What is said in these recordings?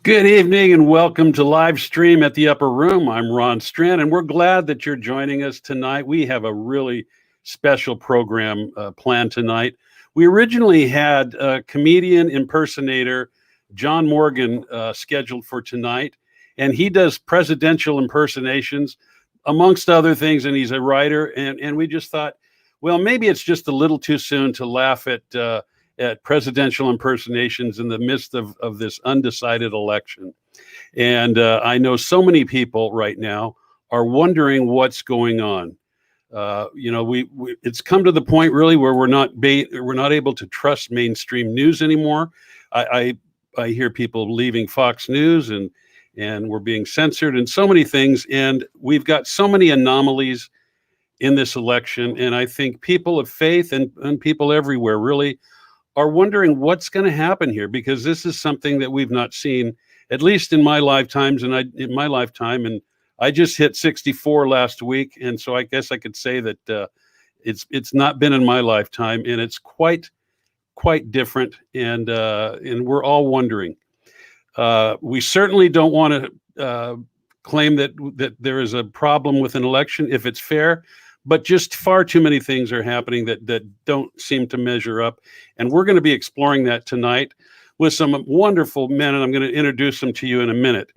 Good evening and welcome to live stream at the Upper Room. I'm Ron Strand, and we're glad that you're joining us tonight. We have a really special program planned tonight. We originally had comedian impersonator John Morgan scheduled for tonight, and he does presidential impersonations, amongst other things, and he's a writer, and we just thought, well, maybe it's just a little too soon to laugh at presidential impersonations in the midst of this undecided election. And I know so many people right now are wondering what's going on. It's come to the point really where we're not able to trust mainstream news anymore. I hear people leaving Fox News and we're being censored and so many things. And we've got so many anomalies in this election. And I think people of faith and people everywhere really are wondering what's going to happen here, because this is something that we've not seen, at least in my lifetime. And I just hit 64 last week, and so I guess I could say that it's not been in my lifetime, and it's quite different, and we're all wondering. We certainly don't want to claim that there is a problem with an election if it's fair. But just far too many things are happening that don't seem to measure up. And we're going to be exploring that tonight with some wonderful men, and I'm going to introduce them to you in a minute.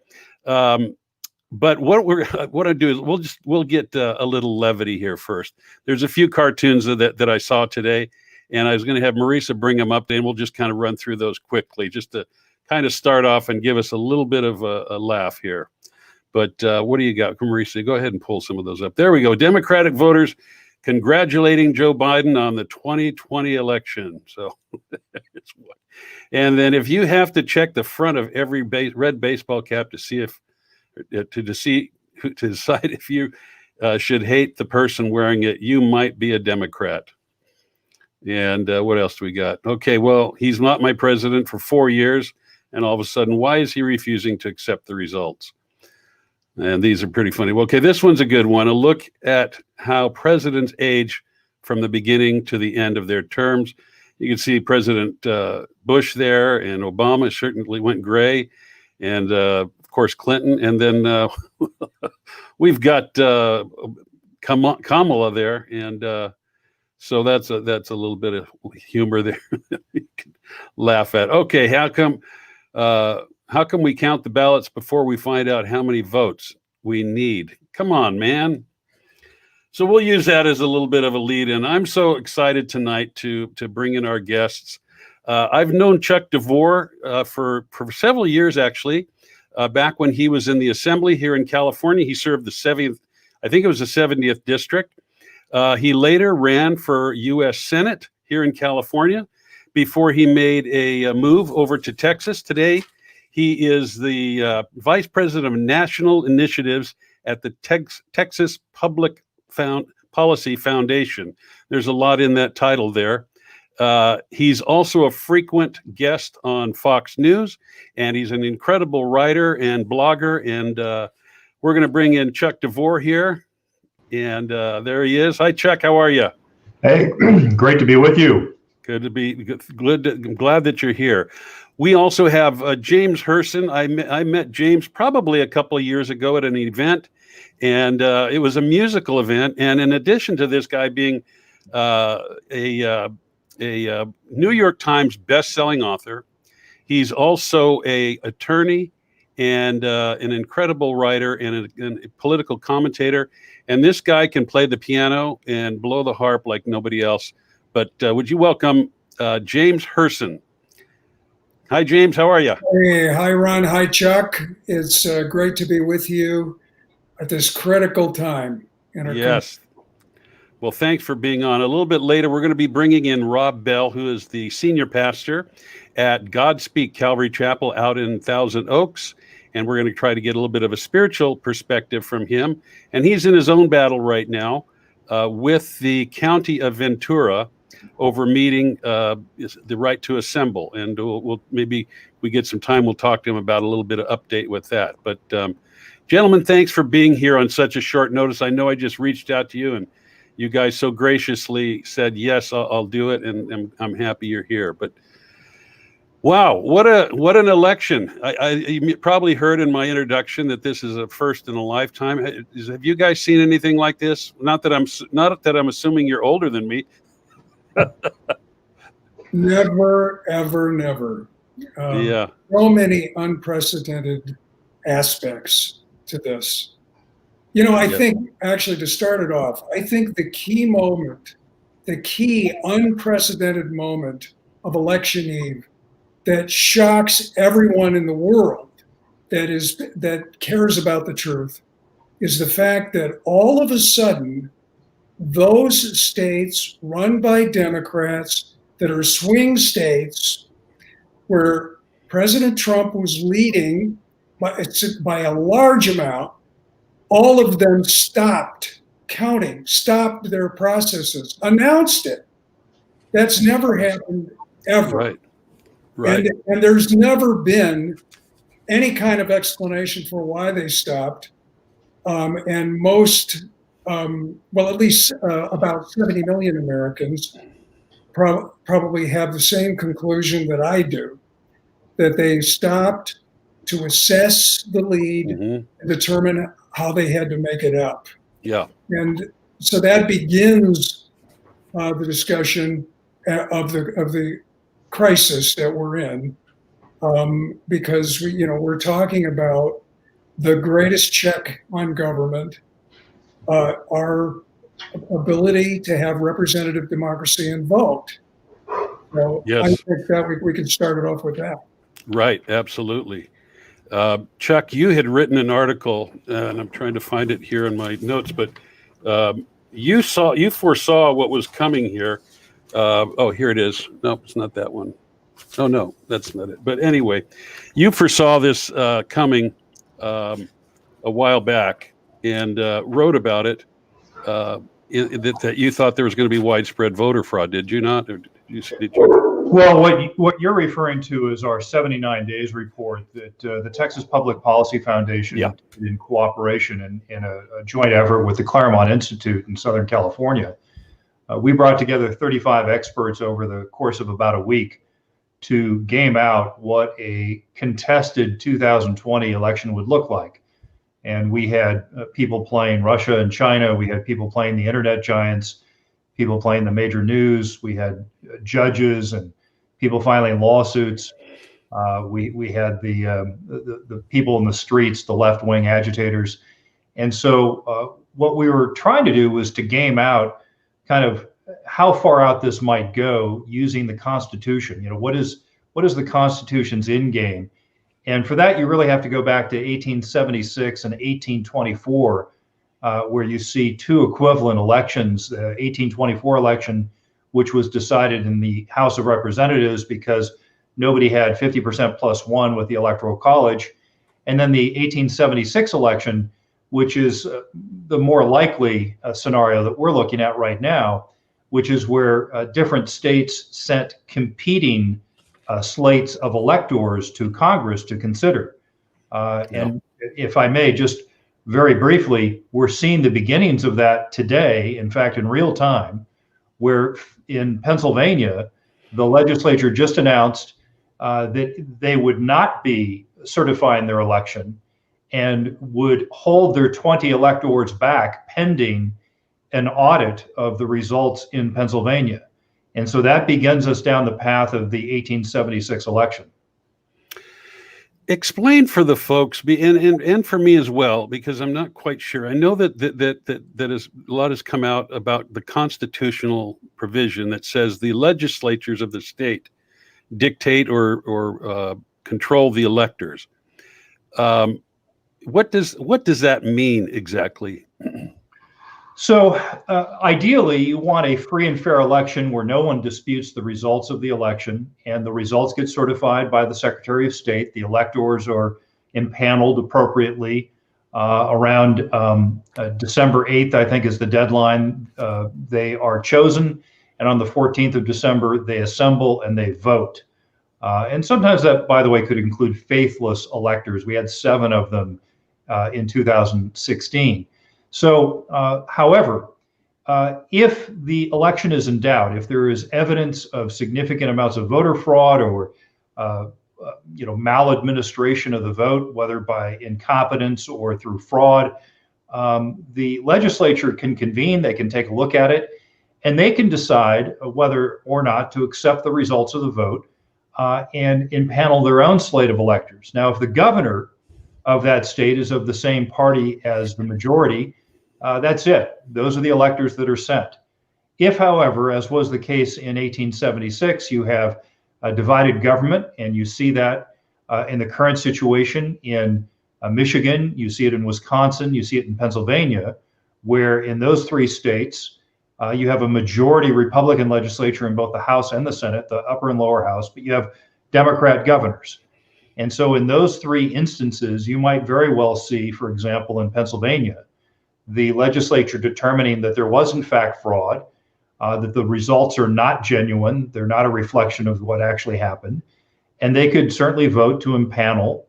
But what I do is we'll get a little levity here first. There's a few cartoons that I saw today, and I was going to have Marisa bring them up, and we'll just kind of run through those quickly, just to kind of start off and give us a little bit of a laugh here. But what do you got? Marisa, go ahead and pull some of those up. There we go. Democratic voters congratulating Joe Biden on the 2020 election. So, and then if you have to check the front of every red baseball cap to see to decide if you should hate the person wearing it, you might be a Democrat. And what else do we got? Okay, well, he's not my president for 4 years, and all of a sudden, why is he refusing to accept the results? And these are pretty funny. Well, okay, this one's a good one. A look at how presidents age from the beginning to the end of their terms. You can see President Bush there, and Obama certainly went gray, and of course Clinton. And then we've got Kamala there, and so that's a little bit of humor there you can laugh at. Okay, how come we count the ballots before we find out how many votes we need? Come on, man. So we'll use that as a little bit of a lead in. I'm so excited tonight to bring in our guests. I've known Chuck DeVore for several years, actually. Back when he was in the Assembly here in California, he served the 70th district. He later ran for U.S. Senate here in California before he made a move over to Texas. Today, he is the Vice President of National Initiatives at the Texas Public Policy Foundation. There's a lot in that title there. He's also a frequent guest on Fox News, and he's an incredible writer and blogger. And we're going to bring in Chuck DeVore here. And there he is. Hi, Chuck. How are you? Hey, great to be with you. Good to be good. I'm glad that you're here. We also have James Herson. I met James probably a couple of years ago at an event, and it was a musical event. And in addition to this guy being a New York Times best-selling author, he's also an attorney and an incredible writer and a political commentator. And this guy can play the piano and blow the harp like nobody else. But would you welcome James Herson? Hi, James. How are you? Hey, hi, Ron. Hi, Chuck. It's great to be with you at this critical time in our Yes. Well, thanks for being on. A little bit later, we're going to be bringing in Rob Bell, who is the senior pastor at Godspeak Calvary Chapel out in Thousand Oaks. And we're going to try to get a little bit of a spiritual perspective from him. And he's in his own battle right now with the county of Ventura over meeting the right to assemble. And we'll maybe we get some time, we'll talk to him about a little bit of update with that. But gentlemen, thanks for being here on such a short notice. I know I just reached out to you and you guys so graciously said, yes, I'll do it. And I'm happy you're here. But Wow, what an election! You probably heard in my introduction that this is a first in a lifetime. Have you guys seen anything like this? Not that I'm assuming you're older than me. Never, ever, never. Yeah. So many unprecedented aspects to this. You know, I think, actually, to start it off, I think the key moment, the key unprecedented moment of election eve that shocks everyone in the world that cares about the truth is the fact that all of a sudden, those states run by Democrats that are swing states where President Trump was leading by a large amount, all of them stopped counting, stopped their processes, announced it. That's never happened ever. Right. And there's never been any kind of explanation for why they stopped. And most, well, at least about 70 million Americans probably have the same conclusion that I do, that they stopped to assess the lead and determine how they had to make it up. Yeah. And so that begins the discussion of the crisis that we're in, because we're talking about the greatest check on government, our ability to have representative democracy and vote. So Yes. I think that we could start it off with that. Right. Absolutely. Chuck, you had written an article, and I'm trying to find it here in my notes, but you foresaw what was coming here. Oh, here it is. No, it's not that one. Oh, no, that's not it. But anyway, you foresaw this coming a while back and wrote about it, that you thought there was going to be widespread voter fraud. Did you not? Or did you? Well, what you're referring to is our 79 days report that the Texas Public Policy Foundation did in cooperation and in a joint effort with the Claremont Institute in Southern California. We brought together 35 experts over the course of about a week to game out what a contested 2020 election would look like. And we had people playing Russia and China. We had people playing the internet giants, people playing the major news. We had judges and people filing lawsuits. We had the people in the streets, the left-wing agitators. And so what we were trying to do was to game out kind of how far out this might go using the Constitution. What is the Constitution's end game? And for that, you really have to go back to 1876 and 1824, where you see two equivalent elections. 1824 election, which was decided in the House of Representatives because nobody had 50% plus one with the Electoral College. And then the 1876 election, which is the more likely scenario that we're looking at right now, which is where different states sent competing slates of electors to Congress to consider. And if I may, just very briefly, we're seeing the beginnings of that today, in fact, in real time, where in Pennsylvania, the legislature just announced that they would not be certifying their election and would hold their 20 electors back pending an audit of the results in Pennsylvania. And so that begins us down the path of the 1876 election. Explain for the folks, and for me as well, because I'm not quite sure. I know that a lot has come out about the constitutional provision that says the legislatures of the state dictate or control the electors. What does that mean exactly? So ideally, you want a free and fair election where no one disputes the results of the election, and the results get certified by the Secretary of State. The electors are impaneled appropriately. Around December 8th, I think, is the deadline. They are chosen, and on the 14th of December, they assemble and they vote. And sometimes that, by the way, could include faithless electors. We had 7 of them in 2016. So, however, if the election is in doubt, if there is evidence of significant amounts of voter fraud or maladministration of the vote, whether by incompetence or through fraud, the legislature can convene, they can take a look at it, and they can decide whether or not to accept the results of the vote and impanel their own slate of electors. Now, if the governor of that state is of the same party as the majority, that's it. Those are the electors that are sent. If, however, as was the case in 1876, you have a divided government, and you see that in the current situation in Michigan, you see it in Wisconsin, you see it in Pennsylvania, where in those three states, you have a majority Republican legislature in both the House and the Senate, the upper and lower house, but you have Democrat governors. And so in those three instances, you might very well see, for example, in Pennsylvania, the legislature determining that there was in fact fraud, that the results are not genuine, they're not a reflection of what actually happened, and they could certainly vote to impanel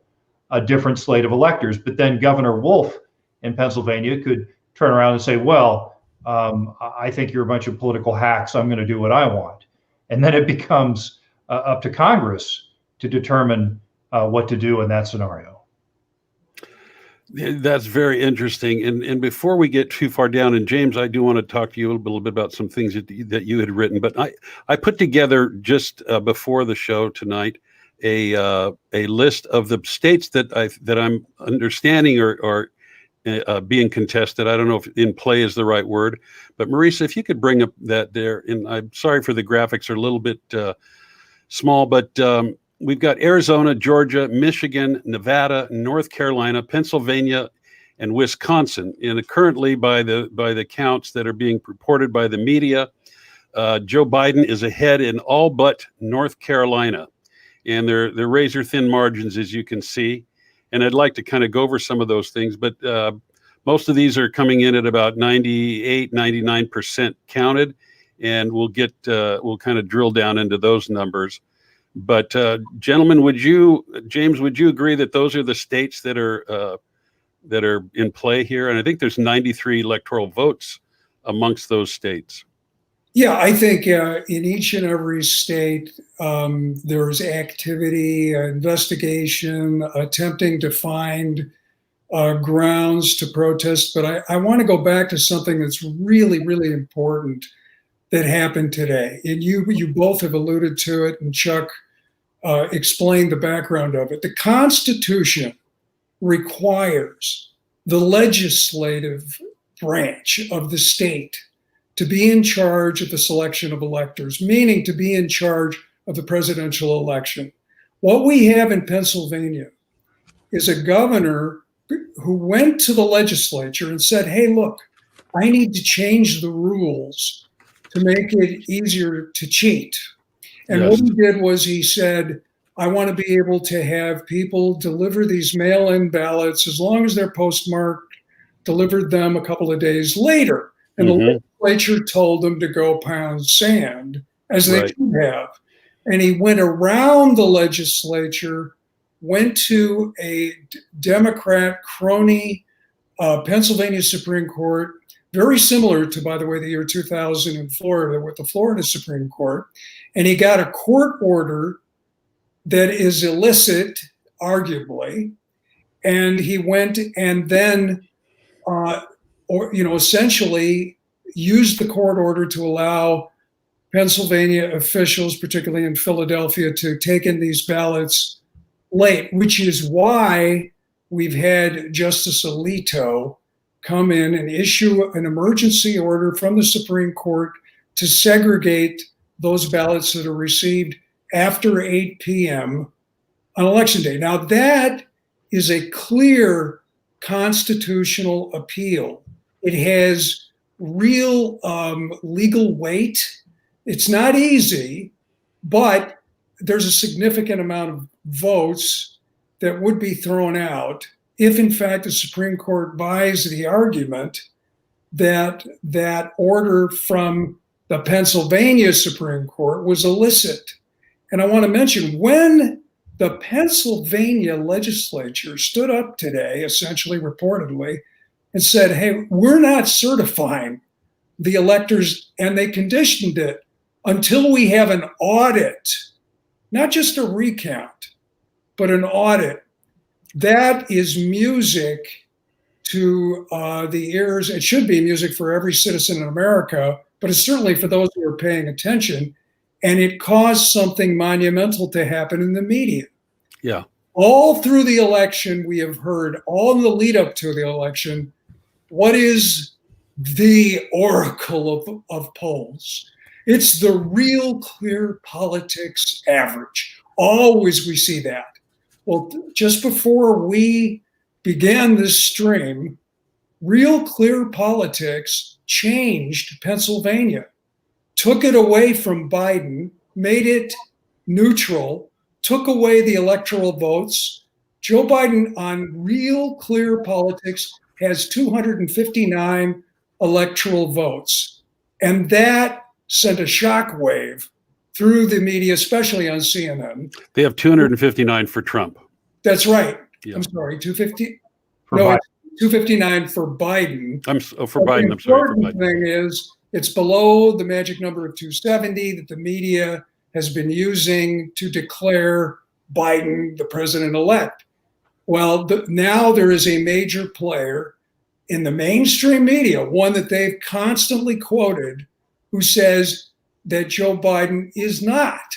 a different slate of electors. But then Governor Wolf in Pennsylvania could turn around and say, well, I think you're a bunch of political hacks, I'm going to do what I want. And then it becomes up to Congress to determine what to do in that scenario. That's very interesting. And before we get too far down, and James, I do want to talk to you a little bit about some things that you had written, but I put together just before the show tonight a list of the states that I'm understanding are being contested. I don't know if in play is the right word, but Marisa, if you could bring up that there, and I'm sorry for the graphics are a little bit small, but we've got Arizona, Georgia, Michigan, Nevada, North Carolina, Pennsylvania, and Wisconsin. And currently, by the counts that are being reported by the media, Joe Biden is ahead in all but North Carolina, and they're razor-thin margins, as you can see. And I'd like to kind of go over some of those things, but most of these are coming in at about 98, 99% counted, and we'll kind of drill down into those numbers. But gentlemen, James, would you agree that those are the states that are in play here? And I think there's 93 electoral votes amongst those states. Yeah, I think in each and every state, there's activity, investigation, attempting to find grounds to protest. But I want to go back to something that's really, really important that happened today. And you both have alluded to it, and Chuck explained the background of it. The Constitution requires the legislative branch of the state to be in charge of the selection of electors, meaning to be in charge of the presidential election. What we have in Pennsylvania is a governor who went to the legislature and said, hey, look, I need to change the rules to make it easier to cheat. And Yes. what he did was he said, I want to be able to have people deliver these mail-in ballots as long as they're postmarked, delivered them a couple of days later. And the legislature told them to go pound sand, as they should have. And he went around the legislature, went to a Democrat crony Pennsylvania Supreme Court, very similar to, by the way, the year 2000 in Florida with the Florida Supreme Court. And he got a court order that is illicit, arguably. And he went and then essentially used the court order to allow Pennsylvania officials, particularly in Philadelphia, to take in these ballots late, which is why we've had Justice Alito come in and issue an emergency order from the Supreme Court to segregate those ballots that are received after 8 p.m. on Election Day. Now, that is a clear constitutional appeal. It has real legal weight. It's not easy, but there's a significant amount of votes that would be thrown out if, in fact, the Supreme Court buys the argument that that order from the Pennsylvania Supreme Court was illicit. And I want to mention, when the Pennsylvania legislature stood up today, essentially reportedly, and said, hey, we're not certifying the electors, and they conditioned it until we have an audit not just a recount, but an audit. That is music to the ears. It should be music for every citizen in America, but it's certainly for those who are paying attention. And it caused something monumental to happen in the media. Yeah. All through the election, we have heard, all in the lead up to the election, what is the oracle of polls? It's the Real Clear Politics average. Always we see that. Well, just before we began this stream, Real Clear Politics changed Pennsylvania, took it away from Biden, made it neutral, took away the electoral votes. Joe Biden on Real Clear Politics has 259 electoral votes. And that sent a shockwave through the media, especially on CNN. They have 259 for Trump. That's right. Yeah. I'm sorry, 250? For No, Biden. it's 259 for Biden. For Biden, I'm sorry, for The Biden. important thing is it's below the magic number of 270 that the media has been using to declare Biden the president-elect. Well, now there is a major player in the mainstream media, one that they've constantly quoted, who says that Joe Biden is not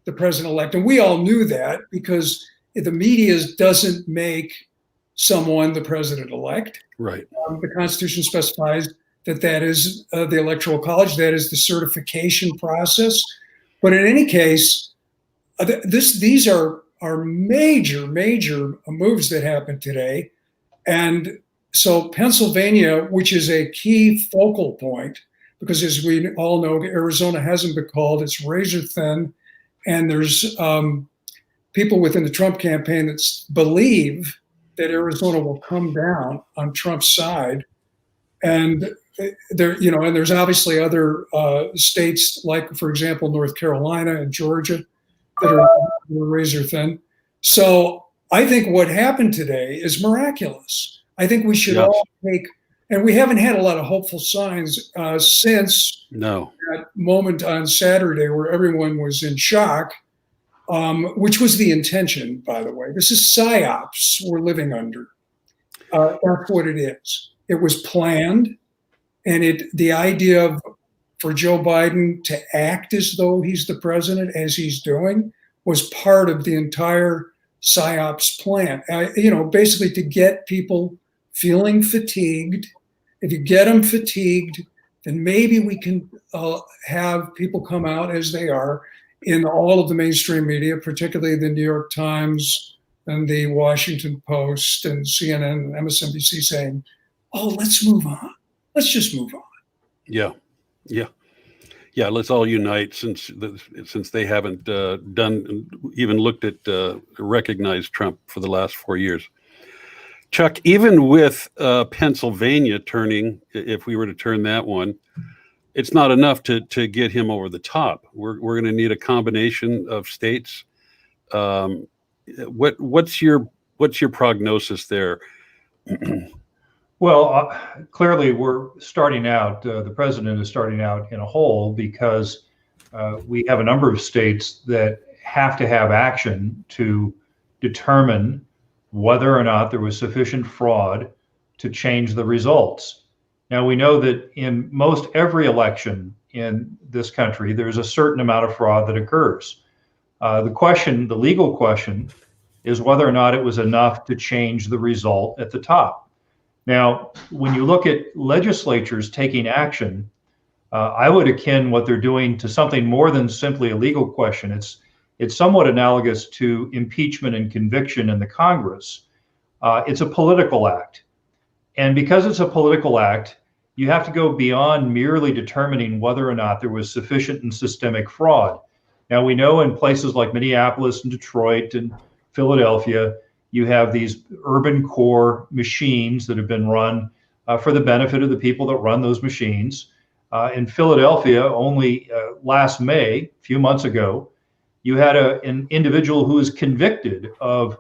the president-elect. And we all knew that because the media doesn't make someone the president-elect. Right. The Constitution specifies that is the Electoral College, that is the certification process. But in any case, these are major moves that happened today. And so Pennsylvania, which is a key focal point, because as we all know, Arizona hasn't been called, it's razor thin. And there's people within the Trump campaign that believe that Arizona will come down on Trump's side. And and there's obviously other states like, for example, North Carolina and Georgia that are razor thin. So I think what happened today is miraculous. I think we should all take, and we haven't had a lot of hopeful signs since that moment on Saturday where everyone was in shock, which was the intention, by the way. This is psyops we're living under. That's what it is. It was planned, and the idea for Joe Biden to act as though he's the president, as he's doing, was part of the entire psyops plan. Basically to get people feeling fatigued. If you get them fatigued, then maybe we can have people come out as they are in all of the mainstream media, particularly the New York Times and the Washington Post and CNN and MSNBC, saying, oh, let's move on. Let's just move on. Yeah. Let's all unite since they haven't looked at recognized Trump for the last 4 years. Chuck, even with Pennsylvania turning, if we were to turn that one, it's not enough to get him over the top. We're going to need a combination of states. What's your prognosis there? Well, clearly we're starting out, the president is starting out in a hole because we have a number of states that have to have action to determine whether or not there was sufficient fraud to change the results. Now, we know that in most every election in this country, there's a certain amount of fraud that occurs. The legal question, is whether or not it was enough to change the result at the top. Now, when you look at legislatures taking action, I would akin what they're doing to something more than simply a legal question. It's somewhat analogous to impeachment and conviction in the Congress. It's a political act. And because it's a political act, you have to go beyond merely determining whether or not there was sufficient and systemic fraud. Now, we know in places like Minneapolis and Detroit and Philadelphia, you have these urban core machines that have been run for the benefit of the people that run those machines. In Philadelphia, only last May, a few months ago, you had an individual who was convicted of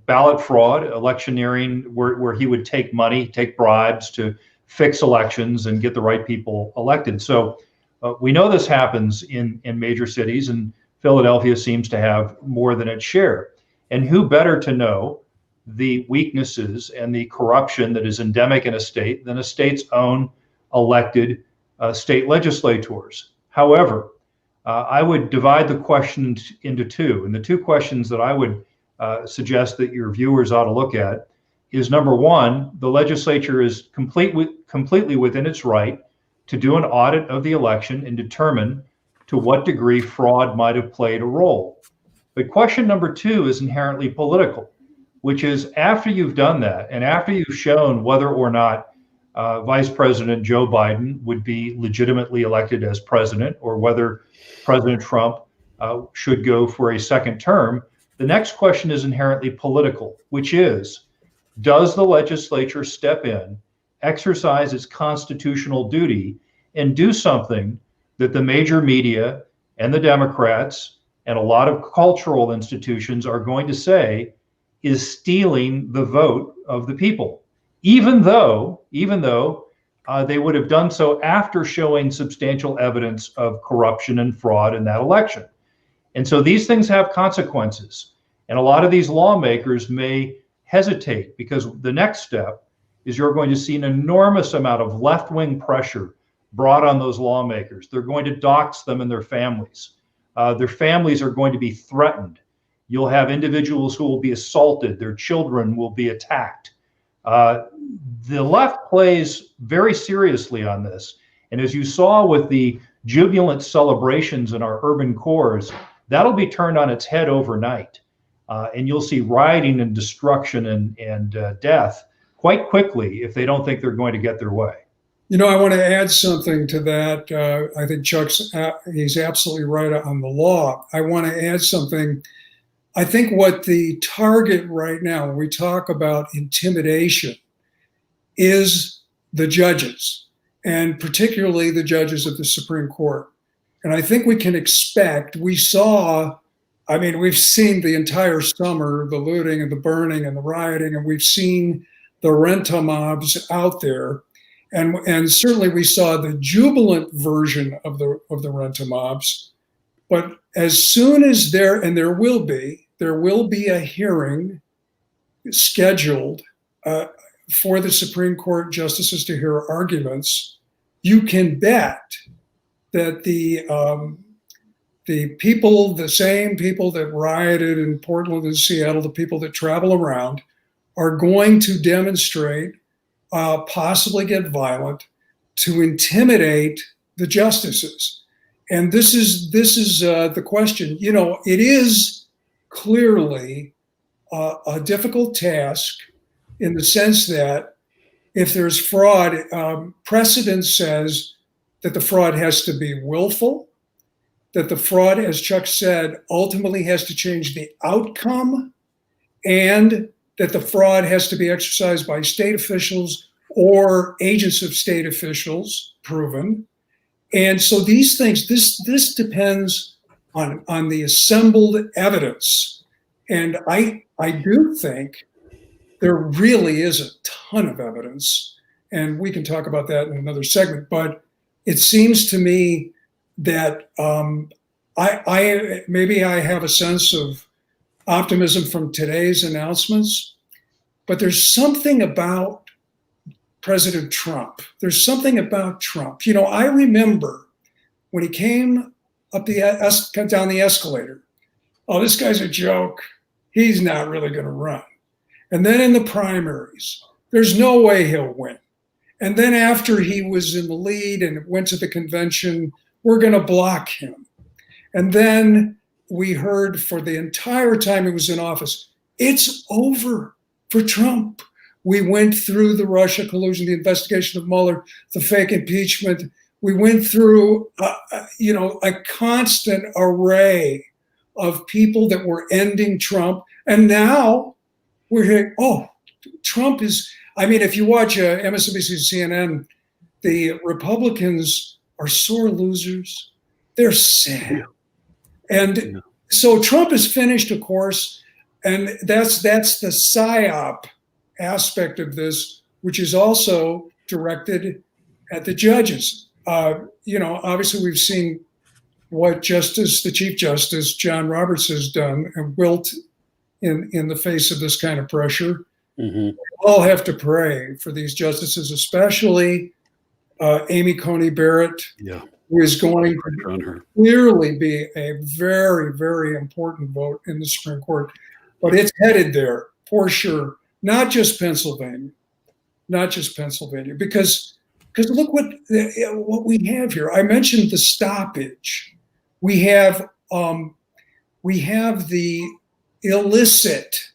ballot fraud, electioneering, where he would take money, take bribes to fix elections and get the right people elected. So we know this happens in major cities, and Philadelphia seems to have more than its share. And who better to know the weaknesses and the corruption that is endemic in a state than a state's own elected state legislators? However, I would divide the question into two. And the two questions that I would suggest that your viewers ought to look at is, number one, the legislature is completely within its right to do an audit of the election and determine to what degree fraud might have played a role. But question number two is inherently political, which is, after you've done that and after you've shown whether or not Vice President Joe Biden would be legitimately elected as president, or whether President Trump should go for a second term, the next question is inherently political, which is, does the legislature step in, exercise its constitutional duty, and do something that the major media and the Democrats and a lot of cultural institutions are going to say is stealing the vote of the people, even though they would have done so after showing substantial evidence of corruption and fraud in that election. And so these things have consequences. And a lot of these lawmakers may hesitate, because the next step is you're going to see an enormous amount of left-wing pressure brought on those lawmakers. They're going to dox them and their families. Their families are going to be threatened. You'll have individuals who will be assaulted. Their children will be attacked. The left plays very seriously on this. And as you saw with the jubilant celebrations in our urban cores, that'll be turned on its head overnight. And you'll see rioting and destruction and death quite quickly if they don't think they're going to get their way. You know, I want to add something to that. I think he's absolutely right on the law. I want to add something. I think what the target right now, when we talk about intimidation, is the judges, and particularly the judges of the Supreme Court. And I think we can expect, we've seen the entire summer, the looting and the burning and the rioting, and we've seen the rent-a mobs out there. And certainly we saw the jubilant version of the rent-a mobs. But as soon as there will be a hearing scheduled for the Supreme Court justices to hear arguments, you can bet that the people, the same people that rioted in Portland and Seattle, the people that travel around, are going to demonstrate, possibly get violent, to intimidate the justices. And this is the question. You know, it is clearly a difficult task, in the sense that if there's fraud, precedent says that the fraud has to be willful, that the fraud, as Chuck said, ultimately has to change the outcome, and that the fraud has to be exercised by state officials or agents of state officials, proven. And so these things, this depends on the assembled evidence. And I do think there really is a ton of evidence, and we can talk about that in another segment. But it seems to me that maybe I have a sense of optimism from today's announcements, but there's something about President Trump. There's something about Trump. You know, I remember when he came up down the escalator. Oh, this guy's a joke. He's not really going to run. And then in the primaries, there's no way he'll win. And then after he was in the lead and went to the convention, we're going to block him. And then we heard for the entire time he was in office, it's over for Trump. We went through the Russia collusion, the investigation of Mueller, the fake impeachment. We went through, a constant array of people that were ending Trump. And now we're hearing, Trump is, if you watch MSNBC, CNN, the Republicans are sore losers. They're sad. And so Trump is finished, of course, and that's the psyop aspect of this, which is also directed at the judges. Obviously we've seen what the Chief Justice, John Roberts, has done and wilt in the face of this kind of pressure. Mm-hmm. We all have to pray for these justices, especially Amy Coney Barrett, who is going to clearly be a very, very important vote in the Supreme Court. But it's headed there for sure. Not just Pennsylvania, because look what we have here. I mentioned the stoppage. We have the illicit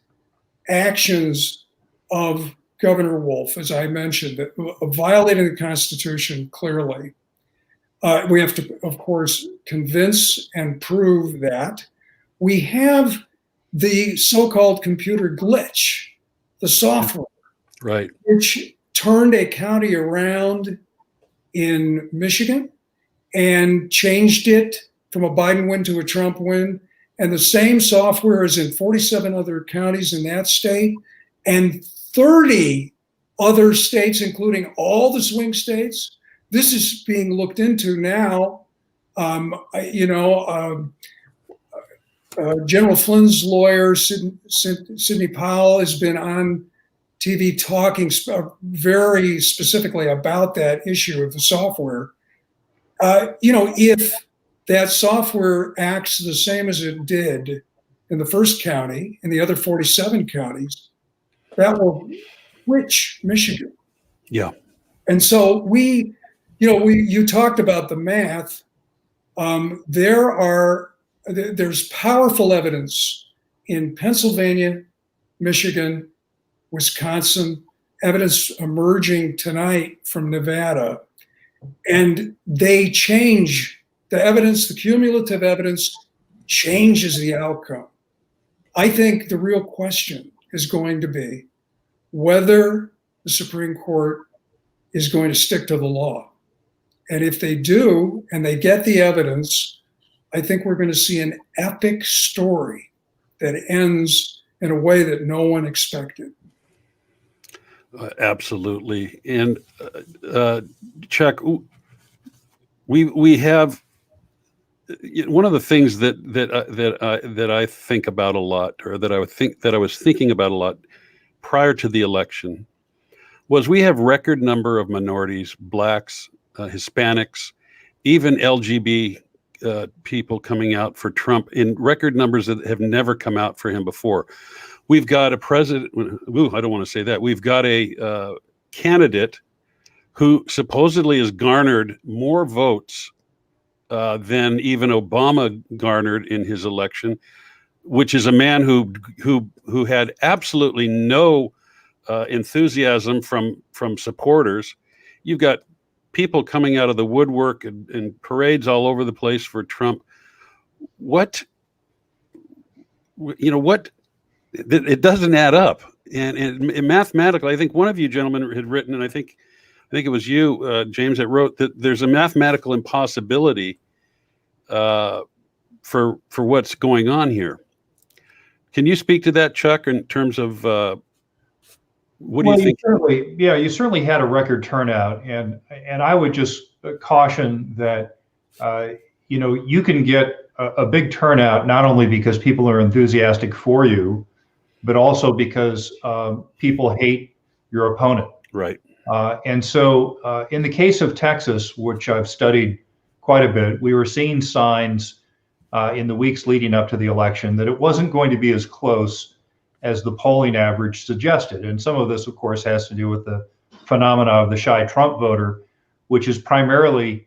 actions of Governor Wolf, as I mentioned, violating the Constitution clearly. We have to, of course, convince and prove that. We have the so-called computer glitch, the software, right, which turned a county around in Michigan and changed it from a Biden win to a Trump win. And the same software is in 47 other counties in that state and 30 other states, including all the swing states. This is being looked into now. General Flynn's lawyer, Sidney Powell, has been on TV talking very specifically about that issue of the software. If that software acts the same as it did in the first county, in the other 47 counties, that will switch Michigan. Yeah. And so you talked about the math. There's powerful evidence in Pennsylvania, Michigan, Wisconsin, evidence emerging tonight from Nevada, and they change the evidence. The cumulative evidence changes the outcome. I think the real question is going to be whether the Supreme Court is going to stick to the law. And if they do, and they get the evidence, I think we're going to see an epic story that ends in a way that no one expected. Absolutely. And Chuck, we have one of the things that I think about a lot, or that I was thinking about a lot prior to the election, was we have record number of minorities, blacks, Hispanics, even LGBT people coming out for Trump in record numbers that have never come out for him before. We've got a president. I don't want to say that. We've got a candidate who supposedly has garnered more votes than even Obama garnered in his election, which is a man who had absolutely no enthusiasm from supporters. You've got people coming out of the woodwork and parades all over the place for Trump. It doesn't add up. And mathematically, I think one of you gentlemen had written, and I think it was you, James, that wrote that there's a mathematical impossibility for what's going on here. Can you speak to that, Chuck, in terms of what do you think? You certainly had a record turnout, and I would just caution that you can get a big turnout not only because people are enthusiastic for you, but also because people hate your opponent. Right. And so in the case of Texas, which I've studied quite a bit, we were seeing signs in the weeks leading up to the election that it wasn't going to be as close as the polling average suggested. And some of this, of course, has to do with the phenomena of the shy Trump voter, which is primarily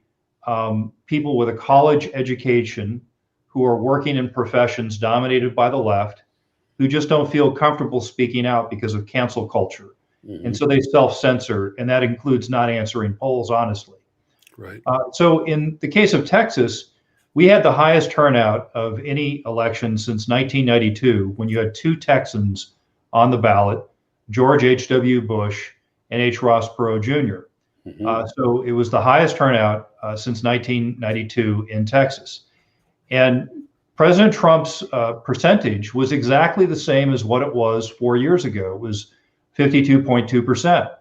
people with a college education who are working in professions dominated by the left, who just don't feel comfortable speaking out because of cancel culture. Mm-hmm. And so they self-censor, and that includes not answering polls honestly. Right. So in the case of Texas, we had the highest turnout of any election since 1992, when you had two Texans on the ballot, George H.W. Bush and H. Ross Perot Jr. Mm-hmm. So it was the highest turnout since 1992 in Texas. And President Trump's percentage was exactly the same as what it was 4 years ago. It was 52.2%.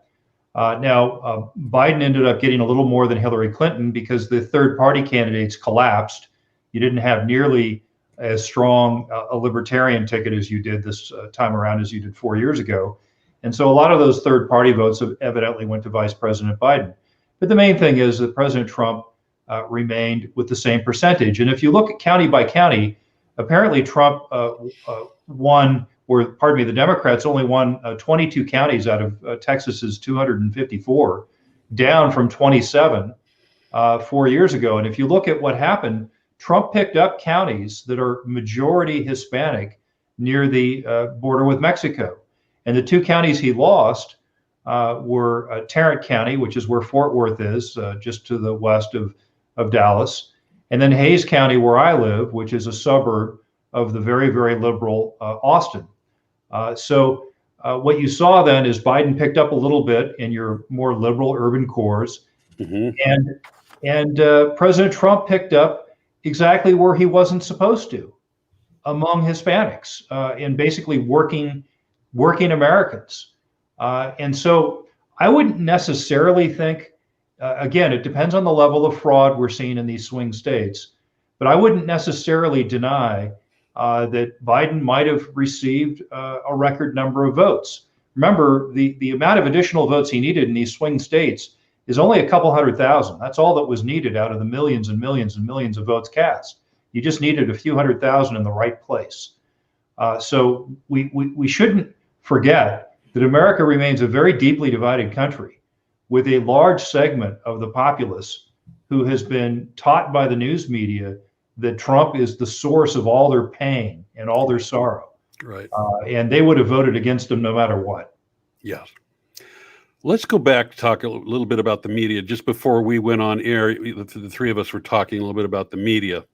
Now, Biden ended up getting a little more than Hillary Clinton because the third party candidates collapsed You didn't have nearly as strong a libertarian ticket as you did this time around as you did 4 years ago. And so a lot of those third party votes have evidently went to Vice President Biden. But the main thing is that President Trump remained with the same percentage. And if you look at county by county, apparently Trump won, or pardon me, the Democrats only won 22 counties out of Texas's 254, down from 27 4 years ago. And if you look at what happened, Trump picked up counties that are majority Hispanic near the border with Mexico. And the two counties he lost were Tarrant County, which is where Fort Worth is, just to the west of Dallas, and then Hayes County, where I live, which is a suburb of the very, very liberal Austin. So what you saw then is Biden picked up a little bit in your more liberal urban cores, and President Trump picked up exactly where he wasn't supposed to, among Hispanics and basically working Americans. And so I wouldn't necessarily think, again, it depends on the level of fraud we're seeing in these swing states, but I wouldn't necessarily deny that Biden might have received a record number of votes. Remember, the amount of additional votes he needed in these swing states is only a couple 100,000. That's all that was needed out of the millions and millions and millions of votes cast. You just needed a few 100,000 in the right place. So we shouldn't forget that America remains a very deeply divided country with a large segment of the populace who has been taught by the news media that Trump is the source of all their pain and all their sorrow. Right. And they would have voted against him no matter what. Yes. Let's go back to talk a little bit about the media. Just before we went on air, the three of us were talking a little bit about the media.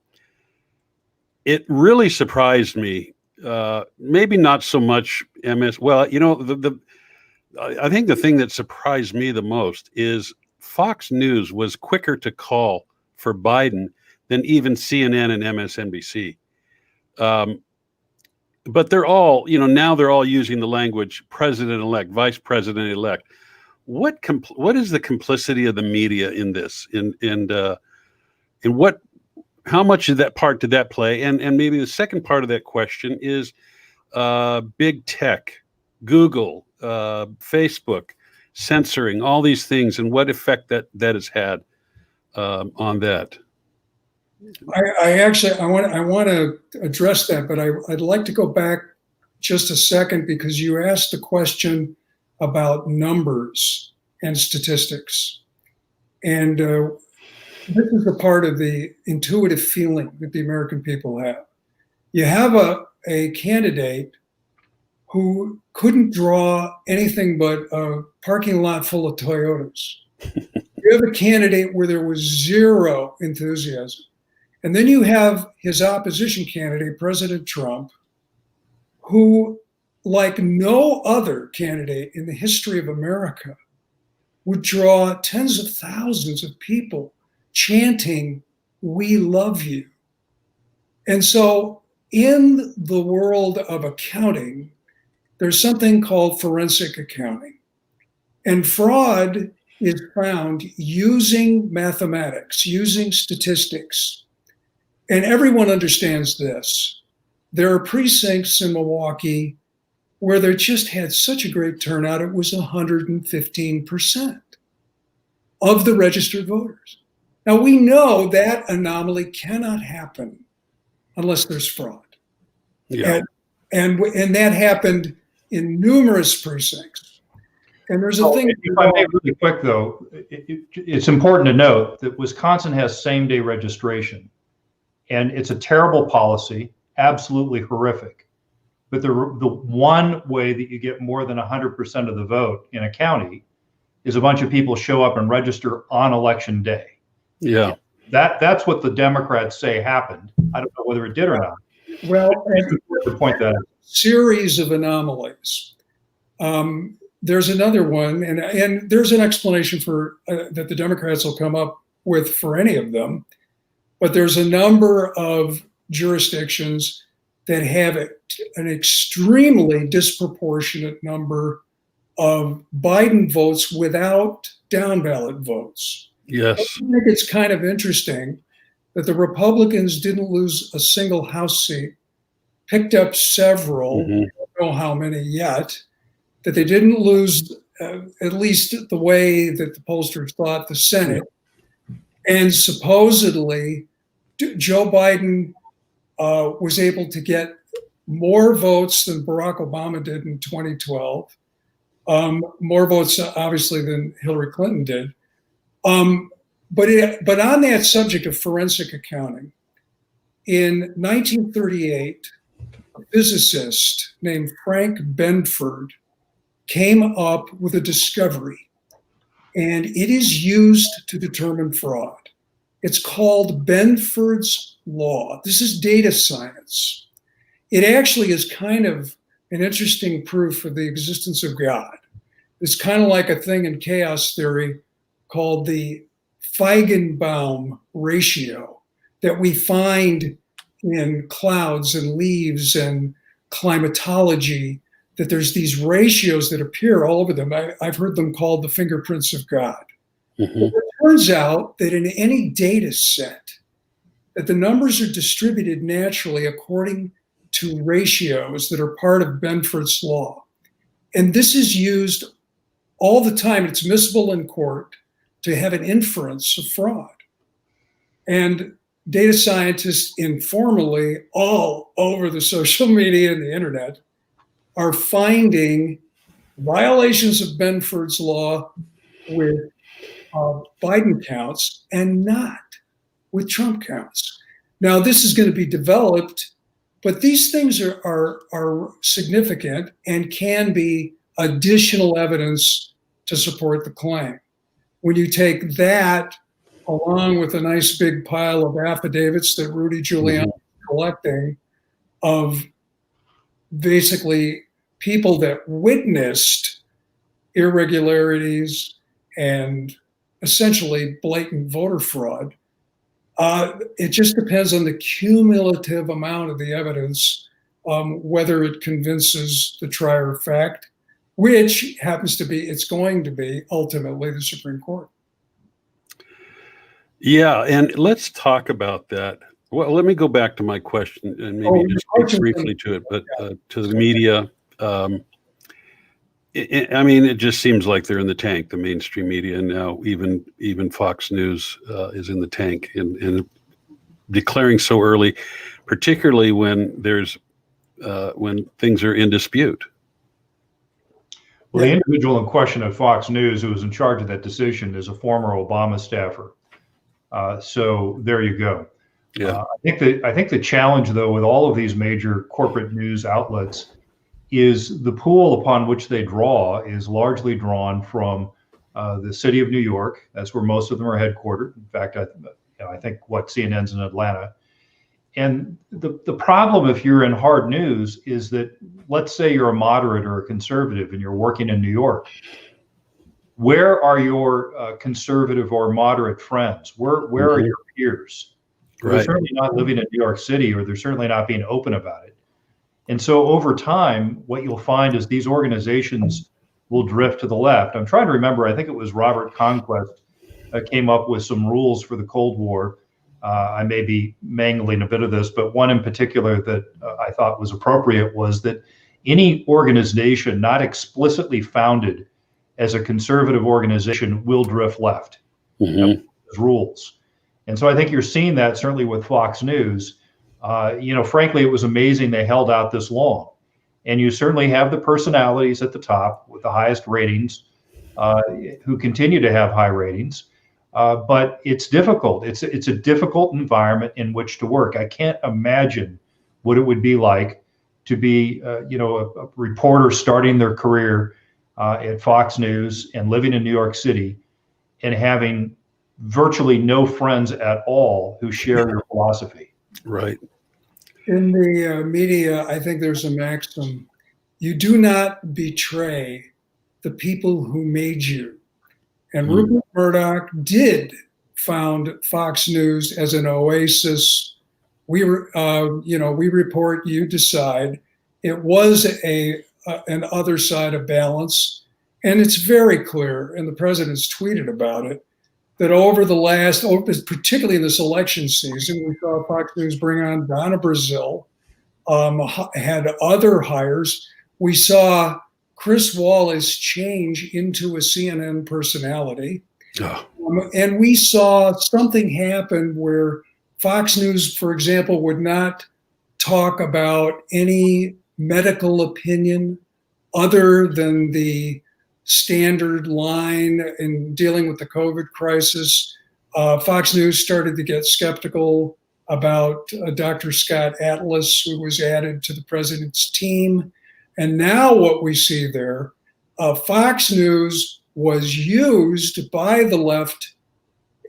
It really surprised me. Maybe not so much MS. Well, you know, I think the thing that surprised me the most is Fox News was quicker to call for Biden than even CNN and MSNBC. But they're all, you know, now they're all using the language president-elect, vice president-elect. What is the complicity of the media in this? And what? How much of that part did that play? And maybe the second part of that question is big tech, Google, Facebook, censoring, all these things, and what effect that has had on that. I want to address that, but I'd like to go back just a second because you asked the question about numbers and statistics, and this is a part of the intuitive feeling that the American people have. You have a candidate who couldn't draw anything but a parking lot full of Toyotas. You have a candidate where there was zero enthusiasm. And then you have his opposition candidate, President Trump, who, like no other candidate in the history of America, would draw tens of thousands of people chanting, "We love you." And so in the world of accounting, there's something called forensic accounting. And fraud is found using mathematics, using statistics. And everyone understands this. There are precincts in Milwaukee where they just had such a great turnout, it was 115% of the registered voters. Now, we know that anomaly cannot happen unless there's fraud. Yeah. And that happened in numerous precincts. And there's a thing. If I may really quick, though, it's important to note that Wisconsin has same-day registration. And it's a terrible policy, absolutely horrific. But the one way that you get more than 100% of the vote in a county is a bunch of people show up and register on election day. Yeah. That's what the Democrats say happened. I don't know whether it did or not. Well, to point that out. Series of anomalies. There's another one, and there's an explanation for that the Democrats will come up with for any of them. But there's a number of jurisdictions that have an extremely disproportionate number of Biden votes without down ballot votes. Yes. I think it's kind of interesting that the Republicans didn't lose a single House seat, picked up several, I don't know how many yet, that they didn't lose, at least the way that the pollsters thought, the Senate. And supposedly, Joe Biden was able to get more votes than Barack Obama did in 2012, more votes, obviously, than Hillary Clinton did. But on that subject of forensic accounting, in 1938, a physicist named Frank Benford came up with a discovery, and it is used to determine fraud. It's called Benford's law. This is data science. It actually is kind of an interesting proof of the existence of God. It's kind of like a thing in chaos theory called the Feigenbaum ratio that we find in clouds and leaves and climatology, that there's these ratios that appear all over them. I've heard them called the fingerprints of God. It turns out that in any data set, that the numbers are distributed naturally according to ratios that are part of Benford's law. And this is used all the time. It's admissible in court to have an inference of fraud. And data scientists informally all over the social media and the internet are finding violations of Benford's law with Biden counts and not with Trump counts. Now, this is going to be developed, but these things are significant and can be additional evidence to support the claim. When you take that along with a nice big pile of affidavits that Rudy Giuliani is collecting of basically people that witnessed irregularities and essentially blatant voter fraud, it just depends on the cumulative amount of the evidence, whether it convinces the trier of fact, which happens to be, it's going to be ultimately the Supreme Court. Yeah, and let's talk about that. Well, let me go back to my question and maybe just speak briefly to it, but to the media. I mean, it just seems like they're in the tank, the mainstream media, and now even Fox News is in the tank and declaring so early, particularly when there's when things are in dispute. Well, the individual in question at Fox News who was in charge of that decision is a former Obama staffer. So there you go. Yeah, I think the challenge, though, with all of these major corporate news outlets is the pool upon which they draw is largely drawn from the city of New York. That's where most of them are headquartered. In fact, I think CNN's in Atlanta. And the problem if you're in hard news is that, let's say you're a moderate or a conservative and you're working in New York. Where are your conservative or moderate friends? Where are your peers? Right. They're certainly not living in New York City, or they're certainly not being open about it. And so over time, what you'll find is these organizations will drift to the left. I'm trying to remember, I think it was Robert Conquest came up with some rules for the Cold War. I may be mangling a bit of this, but one in particular that I thought was appropriate was that any organization not explicitly founded as a conservative organization will drift left. Rules. And so I think you're seeing that certainly with Fox News. Frankly, it was amazing they held out this long. And you certainly have the personalities at the top with the highest ratings who continue to have high ratings. But it's difficult. It's a difficult environment in which to work. I can't imagine what it would be like to be, a reporter starting their career at Fox News and living in New York City and having virtually no friends at all who share your philosophy. Right. In the media, I think there's a maxim: you do not betray the people who made you. And Rupert Murdoch did found Fox News as an oasis. We report, you decide. It was an other side of balance, and it's very clear, and the president's tweeted about it, that particularly in this election season, we saw Fox News bring on Donna Brazil, had other hires. We saw Chris Wallace change into a CNN personality. Oh. And we saw something happen where Fox News, for example, would not talk about any medical opinion other than the standard line in dealing with the COVID crisis. Fox News started to get skeptical about Dr. Scott Atlas, who was added to the president's team. And now what we see there, Fox News was used by the left,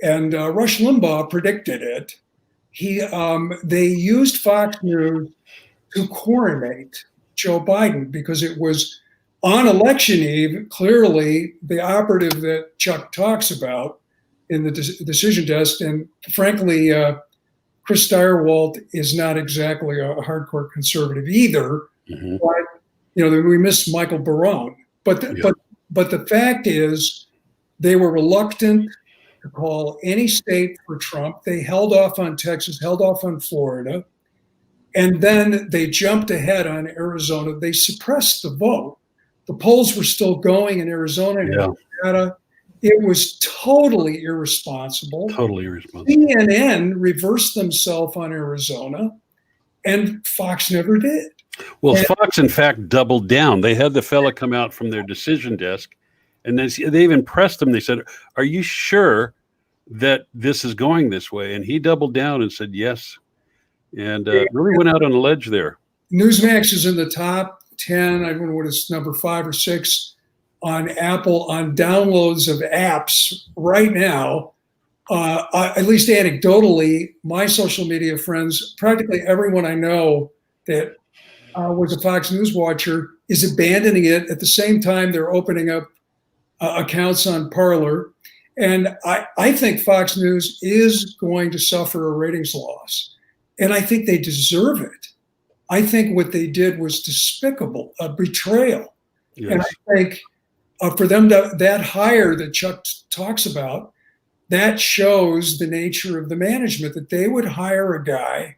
and Rush Limbaugh predicted it. They used Fox News to coronate Joe Biden because it was on election eve, clearly the operative that Chuck talks about in the decision desk. And frankly, Chris Stirewalt is not exactly a hardcore conservative either. Mm-hmm. But, we missed Michael Barone. But the fact is, they were reluctant to call any state for Trump. They held off on Texas, held off on Florida, and then they jumped ahead on Arizona. They suppressed the vote. The polls were still going in Arizona and Nevada. It was totally irresponsible. Totally irresponsible. CNN reversed themselves on Arizona, and Fox never did. Well, Fox, in fact, doubled down. They had the fella come out from their decision desk, and then they even pressed him. They said, "Are you sure that this is going this way?" And he doubled down and said, "Yes," and really went out on a ledge there. Newsmax is in the top 10. I don't know what it's number 5 or 6 on Apple on downloads of apps right now. At least anecdotally, my social media friends, practically everyone I know that was a Fox News watcher is abandoning it. At the same time, they're opening up accounts on Parler. And I think Fox News is going to suffer a ratings loss. And I think they deserve it. I think what they did was despicable, a betrayal. Yes. And I think for them that hire that Chuck talks about, that shows the nature of the management, that they would hire a guy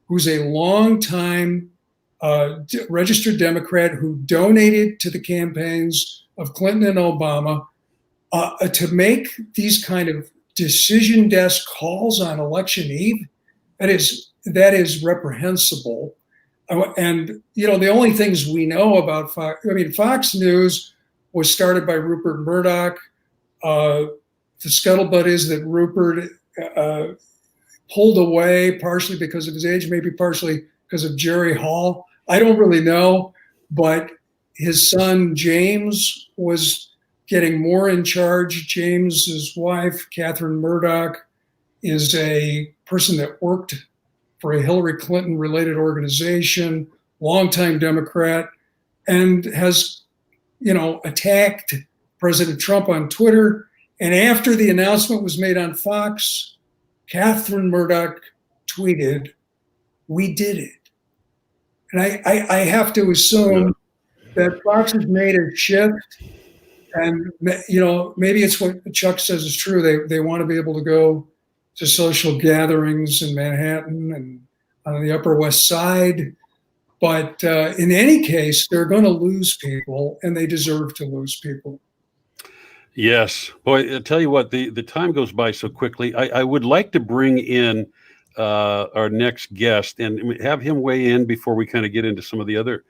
who's a long-time registered Democrat who donated to the campaigns of Clinton and Obama to make these kind of decision desk calls on election eve. That is reprehensible. And, the only things we know about Fox News was started by Rupert Murdoch. The scuttlebutt is that Rupert pulled away partially because of his age, maybe partially because of Jerry Hall. I don't really know, but his son James was getting more in charge. James's wife, Catherine Murdoch, is a person that worked for a Hillary Clinton-related organization, longtime Democrat, and has, attacked President Trump on Twitter. And after the announcement was made on Fox, Catherine Murdoch tweeted, "We did it." And I have to assume that Fox has made a shift. And, maybe it's what Chuck says is true. They want to be able to go to social gatherings in Manhattan and on the Upper West Side. But in any case, they're going to lose people, and they deserve to lose people. Yes. Boy, I'll tell you what, the time goes by so quickly. I would like to bring in our next guest and have him weigh in before we kind of get into some of the other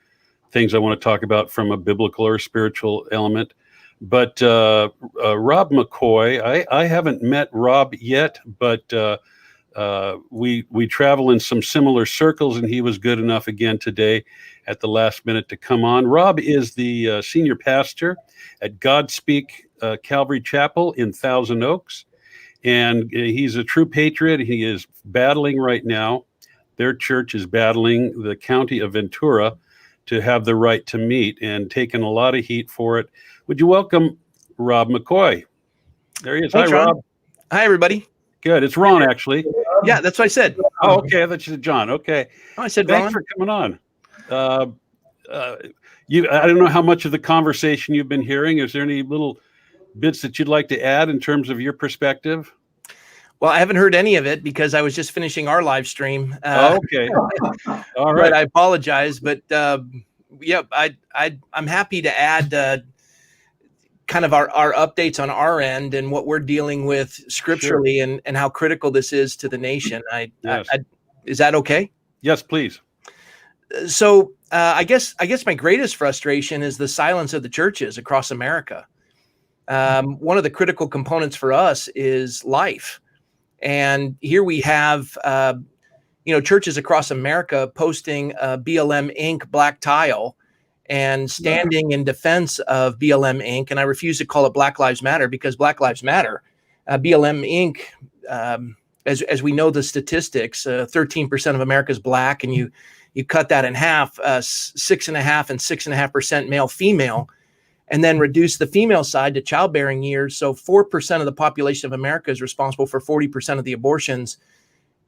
things I want to talk about from a biblical or spiritual element. But Rob McCoy, I haven't met Rob yet, but we travel in some similar circles, and he was good enough again today at the last minute to come on. Rob is the senior pastor at Godspeak Calvary Chapel in Thousand Oaks, and he's a true patriot. He is battling right now. Their church is battling the county of Ventura to have the right to meet, and taking a lot of heat for it. Would you welcome Rob McCoy? There he is. Hey, hi, John. Rob. Hi, everybody. Good. It's Ron, actually. Yeah, that's what I said. Oh, okay. I thought you said John. Okay. Oh, I said Thanks Ron. for coming on. I don't know how much of the conversation you've been hearing. Is there any little bits that you'd like to add in terms of your perspective? Well, I haven't heard any of it because I was just finishing our live stream. Okay. All right. But I apologize. But yeah, I'm happy to add kind of our updates on our end and what we're dealing with scripturally, Sure. and how critical this is to the nation. Yes. Is that okay? Yes, please. So I guess my greatest frustration is the silence of the churches across America. One of the critical components for us is life. And here we have, churches across America posting BLM Inc. black tile and standing in defense of BLM Inc. And I refuse to call it Black Lives Matter, because Black Lives Matter. BLM Inc., as we know the statistics, 13% of America is black, and you cut that in half, 6.5% and 6.5% male female, and then reduce the female side to childbearing years. So 4% of the population of America is responsible for 40% of the abortions.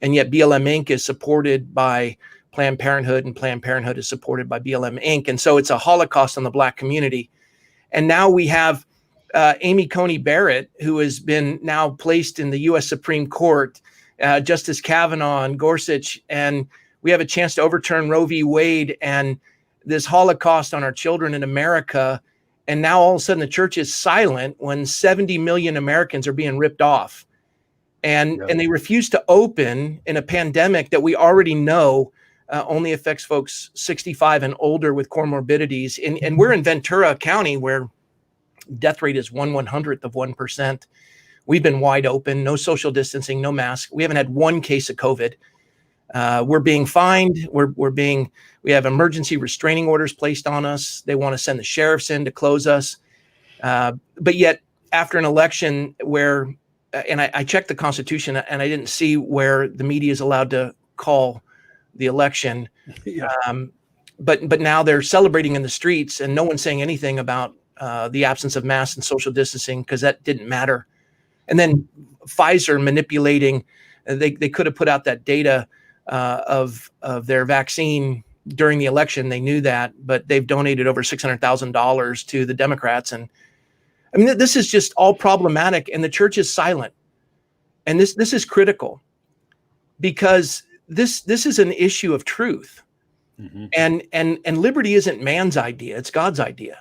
And yet BLM Inc. is supported by Planned Parenthood, and Planned Parenthood is supported by BLM Inc. And so it's a Holocaust on the Black community. And now we have Amy Coney Barrett, who has been now placed in the U.S. Supreme Court, Justice Kavanaugh and Gorsuch, and we have a chance to overturn Roe v. Wade and this Holocaust on our children in America. And now all of a sudden the church is silent when 70 million Americans are being ripped off. And they refuse to open in a pandemic that we already know only affects folks 65 and older with comorbidities. And we're in Ventura County, where death rate is 1/100th of 1%. We've been wide open, no social distancing, no mask. We haven't had one case of COVID. We're being fined. We have emergency restraining orders placed on us. They want to send the sheriffs in to close us. But yet, after an election where, and I checked the Constitution, and I didn't see where the media is allowed to call the election. Yeah. But now they're celebrating in the streets, and no one's saying anything about the absence of masks and social distancing, because that didn't matter. And then Pfizer manipulating, they could have put out that data of their vaccine during the election. They knew that, but they've donated over $600,000 to the Democrats. And I mean, this is just all problematic, and the church is silent. And this is critical, because this is an issue of truth. Mm-hmm. And liberty isn't man's idea, it's God's idea.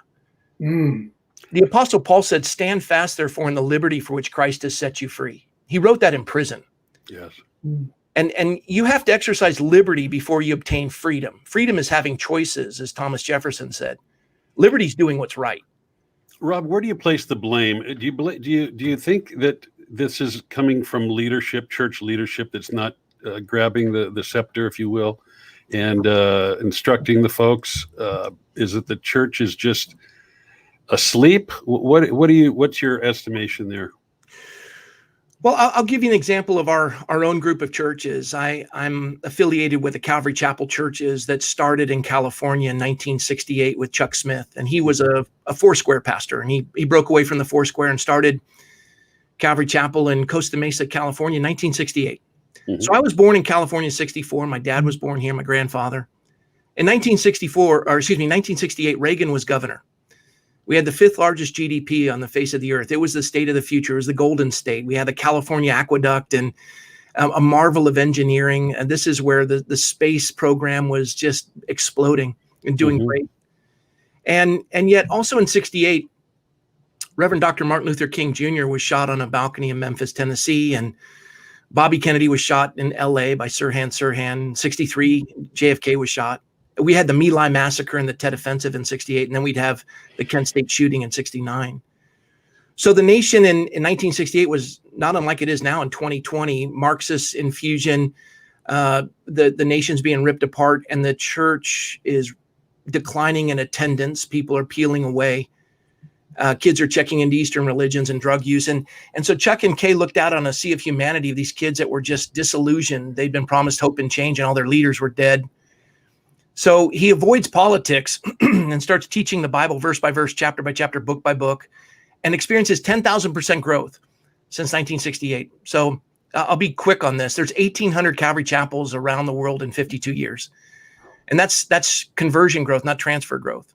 Mm. The Apostle Paul said, "Stand fast, therefore, in the liberty for which Christ has set you free." He wrote that in prison. Yes. And you have to exercise liberty before you obtain freedom. Freedom is having choices, as Thomas Jefferson said. Liberty is doing what's right. Rob, where do you place the blame? Do you think that this is coming from leadership, church leadership, that's not grabbing the scepter, if you will, and instructing the folks? Is it the church is just asleep? What's your estimation there? Well, I'll give you an example of our own group of churches. I'm affiliated with the Calvary Chapel churches that started in California in 1968 with Chuck Smith. And he was a Foursquare pastor. And he broke away from the Foursquare and started Calvary Chapel in Costa Mesa, California in 1968. Mm-hmm. So I was born in California in 64. My dad was born here, my grandfather. In 1968, Reagan was governor. We had the fifth largest GDP on the face of the earth. It was the state of the future. It was the Golden State. We had the California Aqueduct and a marvel of engineering. And this is where the space program was just exploding and doing great. And yet also in 68, Reverend Dr. Martin Luther King Jr. was shot on a balcony in Memphis, Tennessee. And Bobby Kennedy was shot in LA by Sirhan Sirhan. In 63, JFK was shot. We had the My Lai massacre and the Tet Offensive in 68, and then we'd have the Kent State shooting in 69. So the nation in 1968 was not unlike it is now in 2020, Marxist infusion, the nation's being ripped apart, and the church is declining in attendance. People are peeling away. Kids are checking into Eastern religions and drug use. And so Chuck and Kay looked out on a sea of humanity of these kids that were just disillusioned. They'd been promised hope and change, and all their leaders were dead. So he avoids politics and starts teaching the Bible verse by verse, chapter by chapter, book by book, and experiences 10,000% growth since 1968. So I'll be quick on this. There's 1,800 Calvary chapels around the world in 52 years. And that's conversion growth, not transfer growth.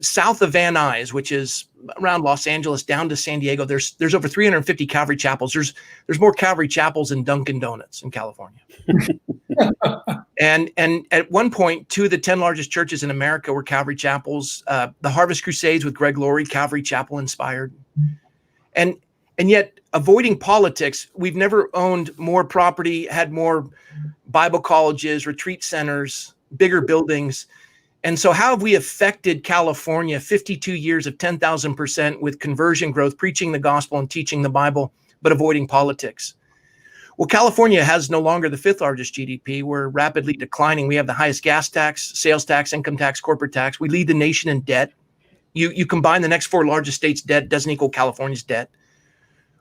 south of Van Nuys, which is around Los Angeles, down to San Diego, there's over 350 Calvary chapels. There's more Calvary chapels than Dunkin' Donuts in California. And at one point, 2 of the 10 largest churches in America were Calvary chapels. The Harvest Crusades with Greg Laurie, Calvary Chapel inspired. And yet, avoiding politics, we've never owned more property, had more Bible colleges, retreat centers, bigger buildings. And so how have we affected California 52 years of 10,000% with conversion growth, preaching the gospel and teaching the Bible, but avoiding politics? Well, California has no longer the 5th largest GDP. We're rapidly declining. We have the highest gas tax, sales tax, income tax, corporate tax. We lead the nation in debt. You combine the next 4 largest states' debt, doesn't equal California's debt.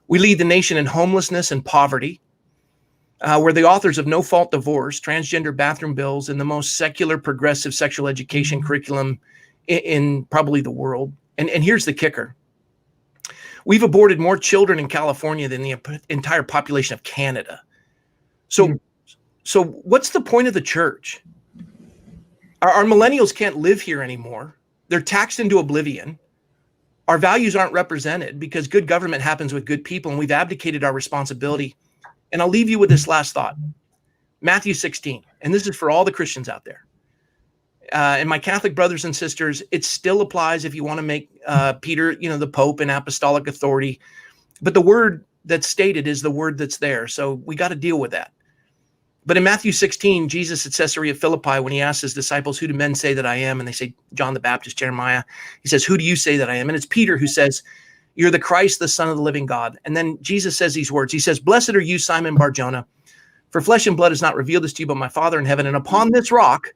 We lead the nation in homelessness and poverty. We're the authors of no-fault divorce, transgender bathroom bills, and the most secular progressive sexual education curriculum in probably the world. And here's the kicker. We've aborted more children in California than the entire population of Canada. So what's the point of the church? Our millennials can't live here anymore. They're taxed into oblivion. Our values aren't represented because good government happens with good people, and we've abdicated our responsibility. And I'll leave you with this last thought. Matthew 16, and this is for all the Christians out there. And my Catholic brothers and sisters, it still applies if you want to make Peter, the Pope and apostolic authority. But the word that's stated is the word that's there. So we got to deal with that. But in Matthew 16, Jesus at Caesarea Philippi, when he asked his disciples, who do men say that I am? And they say, John the Baptist, Jeremiah. He says, who do you say that I am? And it's Peter who says, you're the Christ, the Son of the living God. And then Jesus says these words. He says, blessed are you, Simon Bar-Jonah, for flesh and blood has not revealed this to you, but my Father in heaven. And upon this rock,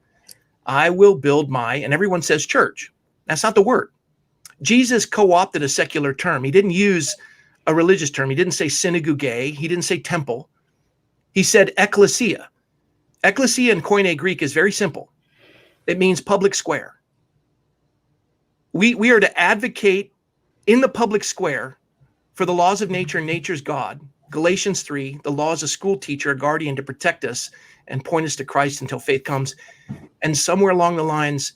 I will build my, and everyone says church. That's not the word. Jesus co-opted a secular term. He didn't use a religious term. He didn't say synagogue. He didn't say temple. He said ecclesia. Ecclesia in Koine Greek is very simple. It means public square. We are to advocate in the public square for the laws of nature and nature's God. Galatians 3, the law is a school teacher, a guardian to protect us and point us to Christ until faith comes. And somewhere along the lines,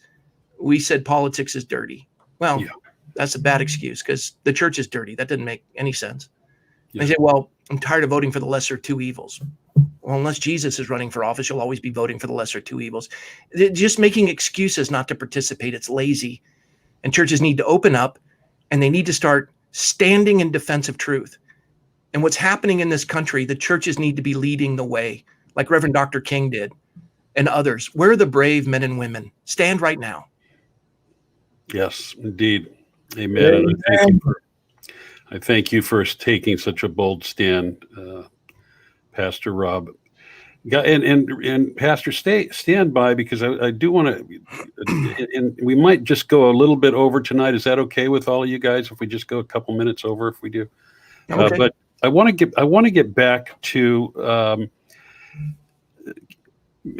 we said politics is dirty. Well, that's a bad excuse because the church is dirty. That didn't make any sense. They say, well, I'm tired of voting for the lesser 2 evils. Well, unless Jesus is running for office, you'll always be voting for the lesser 2 evils. They're just making excuses not to participate. It's lazy. And churches need to open up and they need to start standing in defense of truth. And what's happening in this country, the churches need to be leading the way, like Reverend Dr. King did and others. We're the brave men and women. Stand right now. Yes, indeed. Amen. And I thank you for taking such a bold stand, Pastor Rob. And Pastor, stand by because I do want to, and we might just go a little bit over tonight. Is that okay with all of you guys if we just go a couple minutes over? If we do, okay. But I want to get back to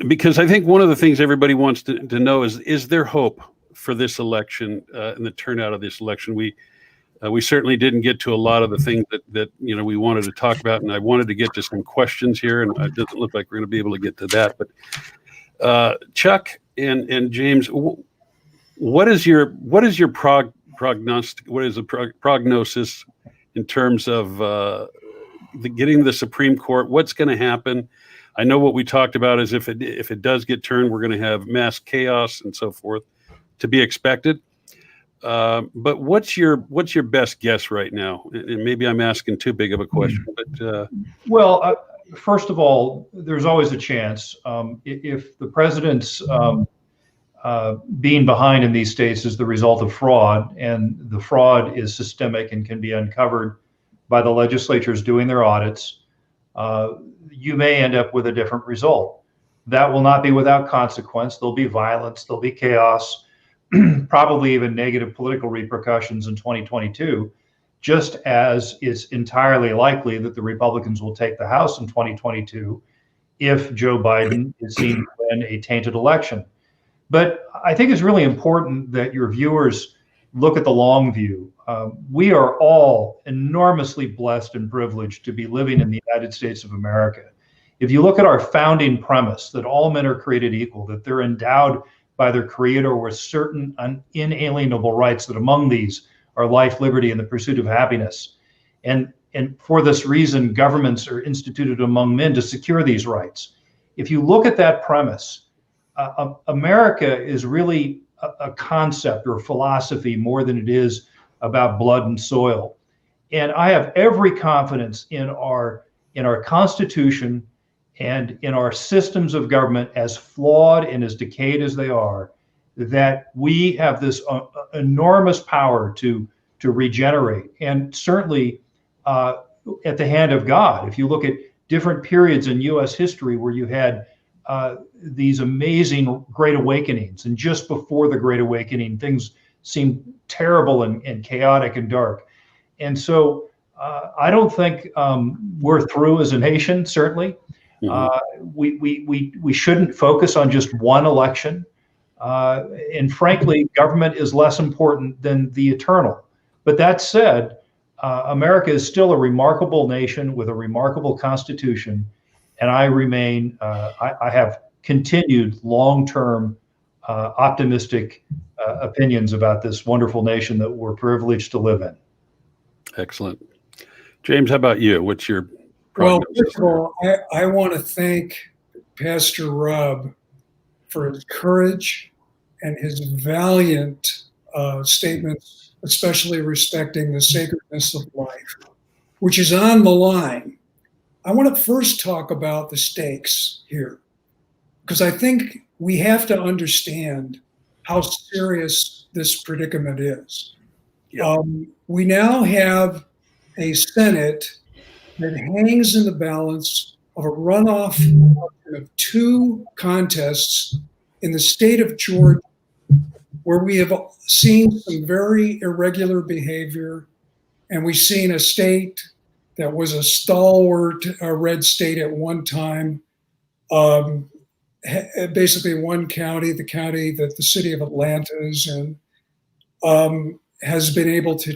because I think one of the things everybody wants to know is there hope for this election and the turnout of this election? We certainly didn't get to a lot of the things that we wanted to talk about, and I wanted to get to some questions here, and it doesn't look like we're going to be able to get to that. But Chuck and James, what is your prognostic? What is the prognosis in terms of getting the Supreme Court? What's going to happen? I know what we talked about is if it does get turned, we're going to have mass chaos and so forth, to be expected. But what's your best guess right now? And maybe I'm asking too big of a question, but first of all, there's always a chance if the president's being behind in these states is the result of fraud, and the fraud is systemic and can be uncovered by the legislatures doing their audits. You may end up with a different result. That will not be without consequence. There'll be violence. There'll be chaos. Probably even negative political repercussions in 2022, just as it's entirely likely that the Republicans will take the House in 2022 if Joe Biden is seen to win a tainted election. But I think it's really important that your viewers look at the long view. We are all enormously blessed and privileged to be living in the United States of America. If you look at our founding premise that all men are created equal, that they're endowed by their creator with certain inalienable rights, that among these are life, liberty, and the pursuit of happiness. And for this reason, governments are instituted among men to secure these rights. If you look at that premise, America is really a concept or philosophy more than it is about blood and soil. And I have every confidence in our Constitution and in our systems of government, as flawed and as decayed as they are, that we have this enormous power to regenerate. And certainly at the hand of God, if you look at different periods in U.S. history where you had these amazing Great Awakenings, and just before the Great Awakening, things seemed terrible and chaotic and dark. And so I don't think we're through as a nation, certainly. We shouldn't focus on just one election. And frankly, government is less important than the eternal. But that said, America is still a remarkable nation with a remarkable constitution. And I remain, I have continued long-term optimistic opinions about this wonderful nation that we're privileged to live in. Excellent. James, how about you? What's your Well, prognosis? first of all, I want to thank Pastor Rob for his courage and his valiant statements, especially respecting the sacredness of life, which is on the line. I want to first talk about the stakes here, because I think we have to understand how serious this predicament is. Yeah. We now have a Senate that hangs in the balance of a runoff of two contests in the state of Georgia, where we have seen some very irregular behavior, and we've seen a state that was a stalwart red state at one time, basically one county, the county that the city of Atlanta is in, has been able to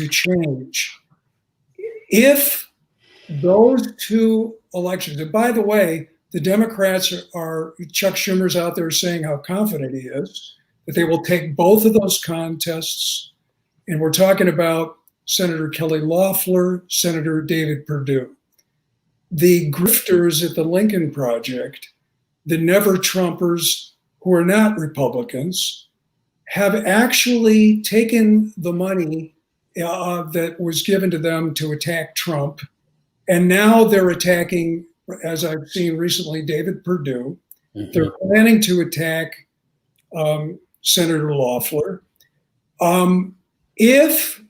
change. If those two elections, and by the way, the Democrats are Chuck Schumer's out there saying how confident he is that they will take both of those contests. And we're talking about Senator Kelly Loeffler, Senator David Perdue. The grifters at the Lincoln Project, the never Trumpers who are not Republicans, have actually taken the money that was given to them to attack Trump. And now they're attacking, as I've seen recently, David Perdue. Mm-hmm. They're planning to attack Senator Loeffler. If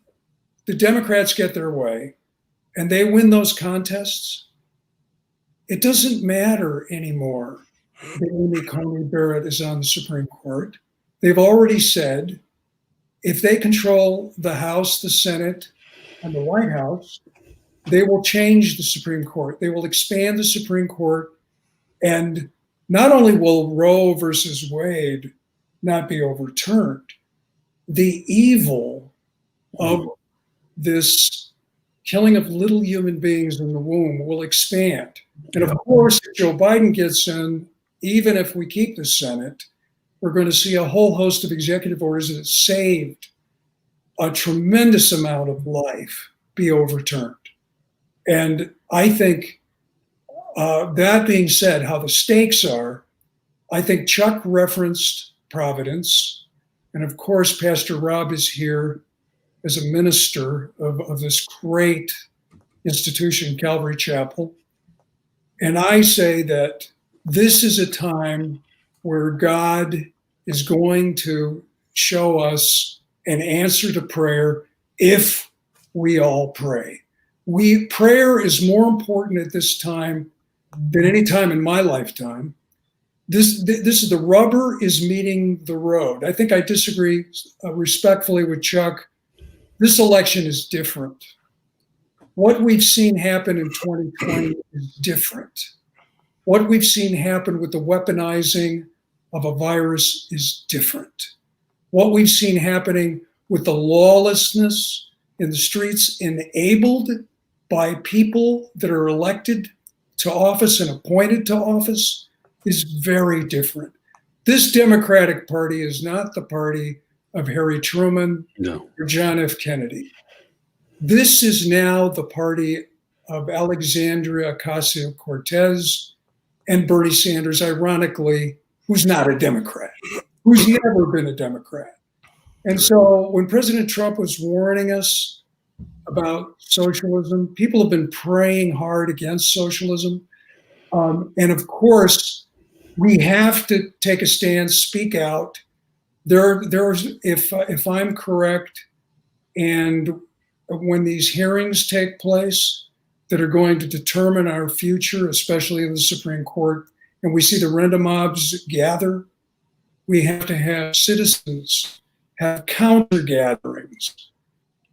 the Democrats get their way and they win those contests, it doesn't matter anymore that Amy Coney Barrett is on the Supreme Court. They've already said if they control the House, the Senate, and the White House, they will change the Supreme Court. They will expand the Supreme Court. And not only will Roe versus Wade not be overturned, the evil of this killing of little human beings in the womb will expand. And of course, if Joe Biden gets in, even if we keep the Senate, we're going to see a whole host of executive orders that saved a tremendous amount of life be overturned. And I think that being said, how the stakes are, I think Chuck referenced Providence. And of course, Pastor Rob is here as a minister of this great institution, Calvary Chapel. And I say that this is a time where God is going to show us an answer to prayer if we all pray. Prayer is more important at this time than any time in my lifetime. This is the rubber is meeting the road. I think I disagree respectfully with Chuck. This election is different. What we've seen happen in 2020 is different. What we've seen happen with the weaponizing of a virus is different. What we've seen happening with the lawlessness in the streets enabled by people that are elected to office and appointed to office is very different. This Democratic Party is not the party of Harry Truman or John F. Kennedy. This is now the party of Alexandria Ocasio-Cortez and Bernie Sanders, ironically, who's not a Democrat, who's never been a Democrat. And so when President Trump was warning us about socialism, people have been praying hard against socialism. And of course, we have to take a stand, speak out. If I'm correct, and when these hearings take place that are going to determine our future, especially in the Supreme Court, and we see the random mobs gather, we have to have citizens have counter gatherings.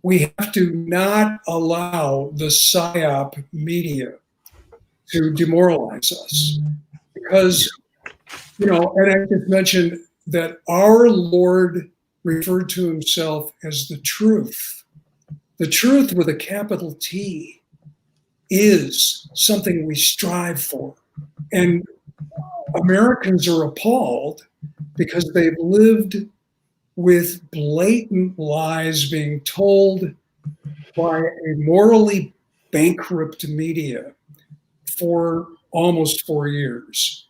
We have to not allow the psyop media to demoralize us, because, and I just mentioned that our Lord referred to himself as the truth. The truth with a capital T is something we strive for. And Americans are appalled because they've lived with blatant lies being told by a morally bankrupt media for almost 4 years.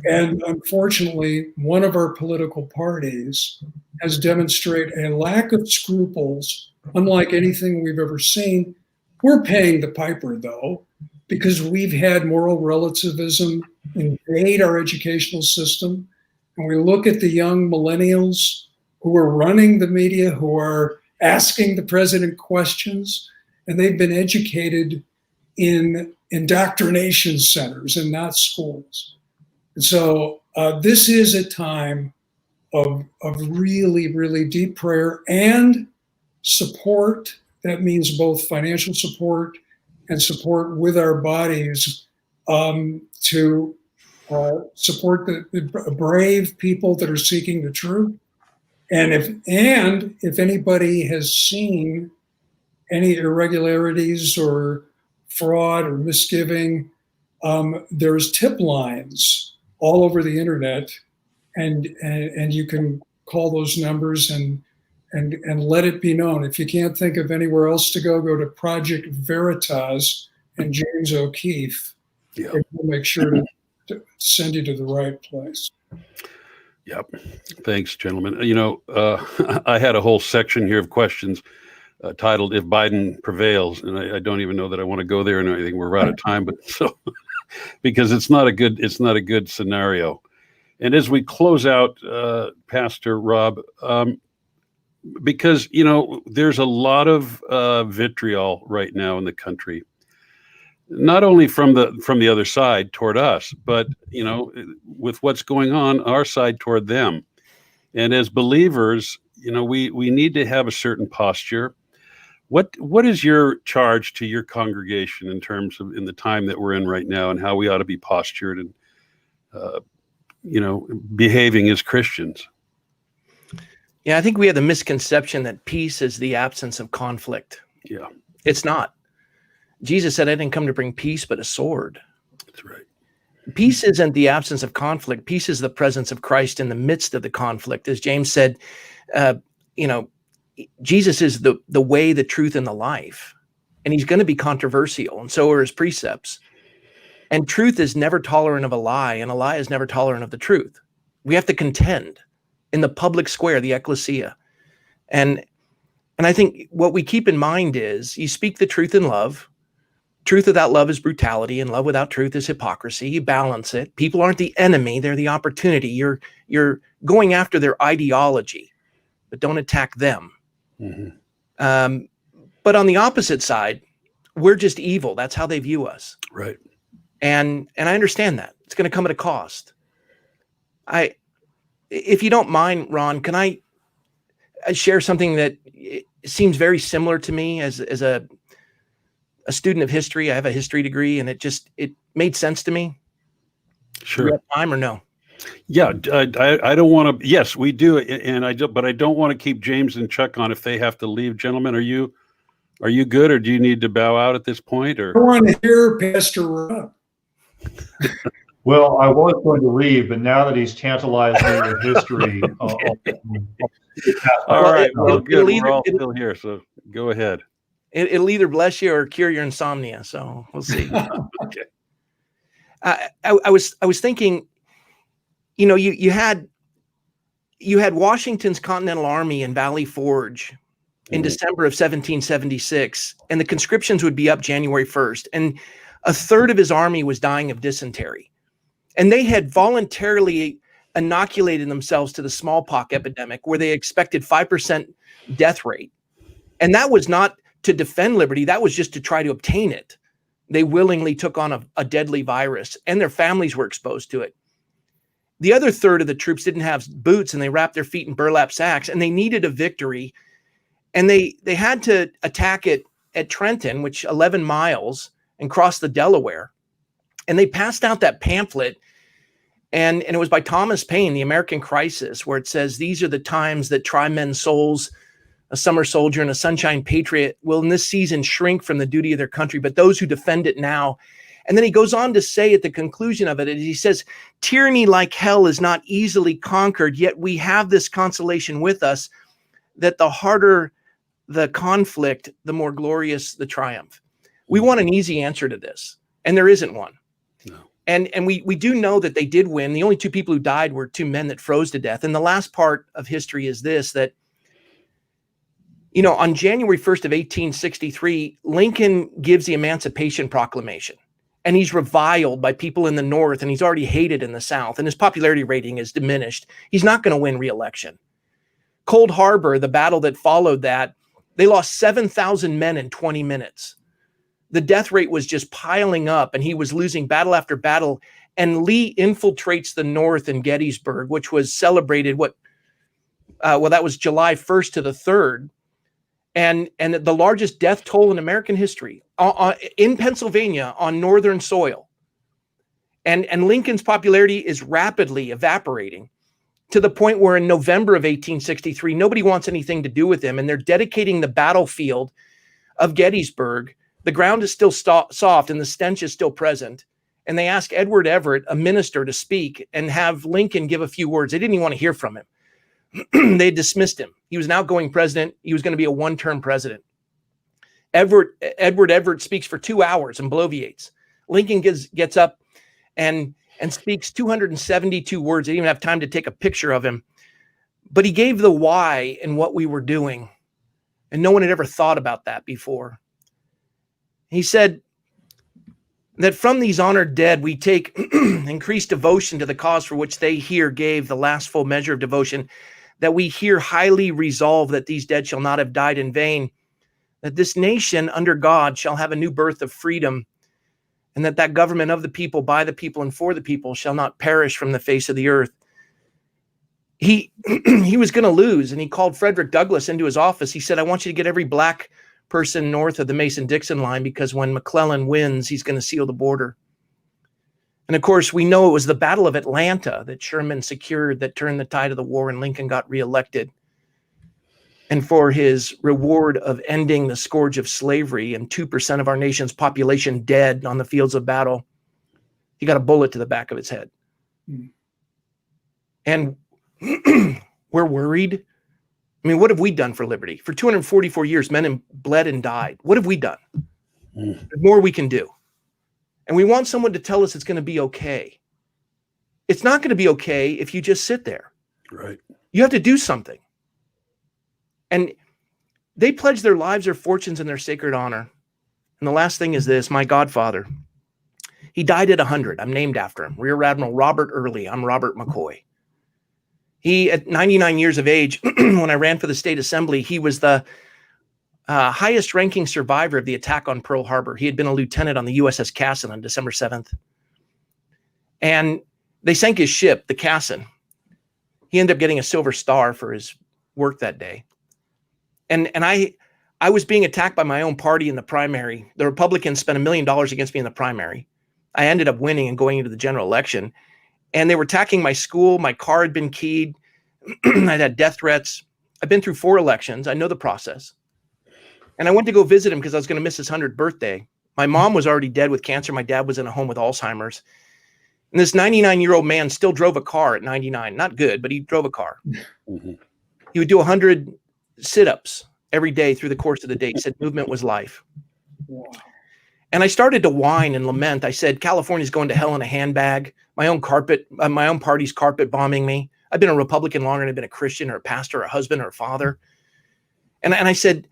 And unfortunately, one of our political parties has demonstrated a lack of scruples, unlike anything we've ever seen. We're paying the piper, though, because we've had moral relativism invade our educational system. And we look at the young millennials who are running the media, who are asking the president questions, and they've been educated in indoctrination centers and not schools. And so this is a time of really, really deep prayer and support. That means both financial support and support with our bodies to support the brave people that are seeking the truth. And if anybody has seen any irregularities or fraud or misgiving, there's tip lines all over the internet, and you can call those numbers and let it be known. If you can't think of anywhere else to go to Project Veritas and James O'Keefe. Yeah. We'll make sure to send you to the right place. Yep. Thanks, gentlemen. I had a whole section here of questions titled "If Biden Prevails," and I don't even know that I want to go there and anything. We're out of time, but so because it's not a good scenario. And as we close out, Pastor Rob, because there's a lot of vitriol right now in the country, not only from the other side toward us, but with what's going on our side toward them. And as believers, we need to have a certain posture. What is your charge to your congregation in terms of in the time that we're in right now, and how we ought to be postured and behaving as Christians? Yeah, I think we have the misconception that peace is the absence of conflict. Yeah. It's not. Jesus said, I didn't come to bring peace, but a sword. That's right. Peace isn't the absence of conflict. Peace is the presence of Christ in the midst of the conflict. As James said, Jesus is the way, the truth, and the life. And he's going to be controversial, and so are his precepts. And truth is never tolerant of a lie, and a lie is never tolerant of the truth. We have to contend in the public square, the ecclesia. And I think what we keep in mind is you speak the truth in love. Truth without love is brutality, and love without truth is hypocrisy. You balance it. People aren't the enemy. They're the opportunity. You're going after their ideology, but don't attack them. Mm-hmm. But on the opposite side, we're just evil. That's how they view us. Right. And I understand that. It's going to come at a cost. If you don't mind, Ron, can I share something that seems very similar to me as a student of history? I have a history degree, and it made sense to me. Sure. Do you have time or no? Yeah, I don't want to. Yes, we do, but I don't want to keep James and Chuck on if they have to leave. Gentlemen, are you good, or do you need to bow out at this point? Or I want to hear Pastor Rob. Well, I was going to leave, but now that he's tantalized me with history, All right. Well, Well, it'll good. either- We're all it'll- still here, so go ahead. It'll either bless you or cure your insomnia. So we'll see. Okay. I was thinking, you had Washington's Continental Army in Valley Forge in December of 1776, and the conscriptions would be up January 1st, and a third of his army was dying of dysentery, and they had voluntarily inoculated themselves to the smallpox epidemic, where they expected 5% death rate, and that was not to defend liberty; that was just to try to obtain it. They willingly took on a deadly virus, and their families were exposed to it. The other third of the troops didn't have boots, and they wrapped their feet in burlap sacks, and they needed a victory. And they had to attack it at Trenton, which 11 miles, and cross the Delaware. And they passed out that pamphlet, and it was by Thomas Paine, The American Crisis, where it says, "These are the times that try men's souls. A summer soldier and a sunshine patriot will in this season shrink from the duty of their country, but those who defend it now." And then he goes on to say at the conclusion of it, he says, "Tyranny like hell is not easily conquered, yet we have this consolation with us, that the harder the conflict, the more glorious the triumph." We want an easy answer to this, and there isn't one. No. And we do know that they did win. The only two people who died were two men that froze to death. And the last part of history is this, that on January 1st of 1863, Lincoln gives the Emancipation Proclamation, and he's reviled by people in the North, and he's already hated in the South, and his popularity rating is diminished. He's not going to win re-election. Cold Harbor, the battle that followed that, they lost 7,000 men in 20 minutes. The death rate was just piling up, and he was losing battle after battle, and Lee infiltrates the North in Gettysburg, which was celebrated, that was July 1st to the 3rd. And the largest death toll in American history in Pennsylvania on Northern soil. And Lincoln's popularity is rapidly evaporating to the point where in November of 1863, nobody wants anything to do with him. And they're dedicating the battlefield of Gettysburg. The ground is still soft and the stench is still present. And they ask Edward Everett, a minister, to speak and have Lincoln give a few words. They didn't even want to hear from him. They dismissed him. He was an outgoing president. He was going to be a one-term president. Edward Everett speaks for 2 hours and bloviates. Lincoln gets up and speaks 272 words. They didn't even have time to take a picture of him. But he gave the why and what we were doing. And no one had ever thought about that before. He said that from these honored dead, we take increased devotion to the cause for which they here gave the last full measure of devotion, that we here highly resolve that these dead shall not have died in vain, that this nation under God shall have a new birth of freedom, and that government of the people, by the people, and for the people shall not perish from the face of the earth. He was going to lose, and he called Frederick Douglass into his office. He said, "I want you to get every black person north of the Mason-Dixon line, because when McClellan wins, he's going to seal the border." And of course, we know it was the Battle of Atlanta that Sherman secured that turned the tide of the war, and Lincoln got reelected. And for his reward of ending the scourge of slavery and 2% of our nation's population dead on the fields of battle, he got a bullet to the back of his head. And we're worried. I mean, what have we done for liberty? For 244 years, men have bled and died. What have we done? There's more we can do. And we want someone to tell us it's going to be okay. It's not going to be okay if you just sit there. Right. You have to do something. And they pledge their lives, their fortunes, and their sacred honor. And the last thing is this: my godfather, he died at 100. I'm named after him. Rear Admiral Robert Early. I'm Robert McCoy. He, at 99 years of age, when I ran for the state assembly, he was the highest ranking survivor of the attack on Pearl Harbor. He had been a lieutenant on the USS Cassin on December 7th. And they sank his ship, the Cassin. He ended up getting a Silver Star for his work that day. And I was being attacked by my own party in the primary. The Republicans spent $1 million against me in the primary. I ended up winning and going into the general election. And they were attacking my school. My car had been keyed. I'd had death threats. I've been through 4 elections. I know the process. And I went to go visit him because I was going to miss his 100th birthday. My mom was already dead with cancer. My dad was in a home with Alzheimer's. And this 99-year-old man still drove a car at 99. Not good, but he drove a car. Mm-hmm. He would do 100 sit-ups every day through the course of the day. He said movement was life. Wow. And I started to whine and lament. I said, California's going to hell in a handbag. My own party's carpet bombing me. I've been a Republican longer than I've been a Christian or a pastor or a husband or a father. And I said,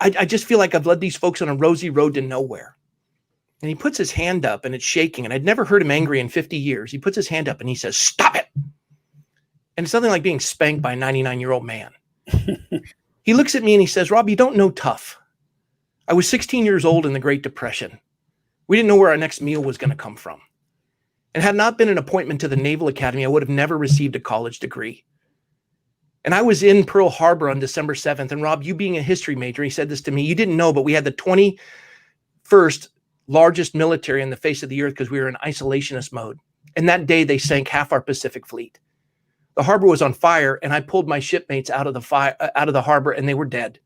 I just feel like I've led these folks on a rosy road to nowhere. And he puts his hand up and it's shaking. And I'd never heard him angry in 50 years. He puts his hand up and he says, stop it. And it's something like being spanked by a 99-year-old man. He looks at me and he says, Rob, you don't know tough. I was 16 years old in the Great Depression. We didn't know where our next meal was going to come from. And had not been an appointment to the Naval Academy, I would have never received a college degree. And I was in Pearl Harbor on December 7th. And Rob, you being a history major, he said this to me, you didn't know, but we had the 21st largest military on the face of the earth because we were in isolationist mode. And that day they sank half our Pacific fleet. The harbor was on fire and I pulled my shipmates out of the harbor and they were dead.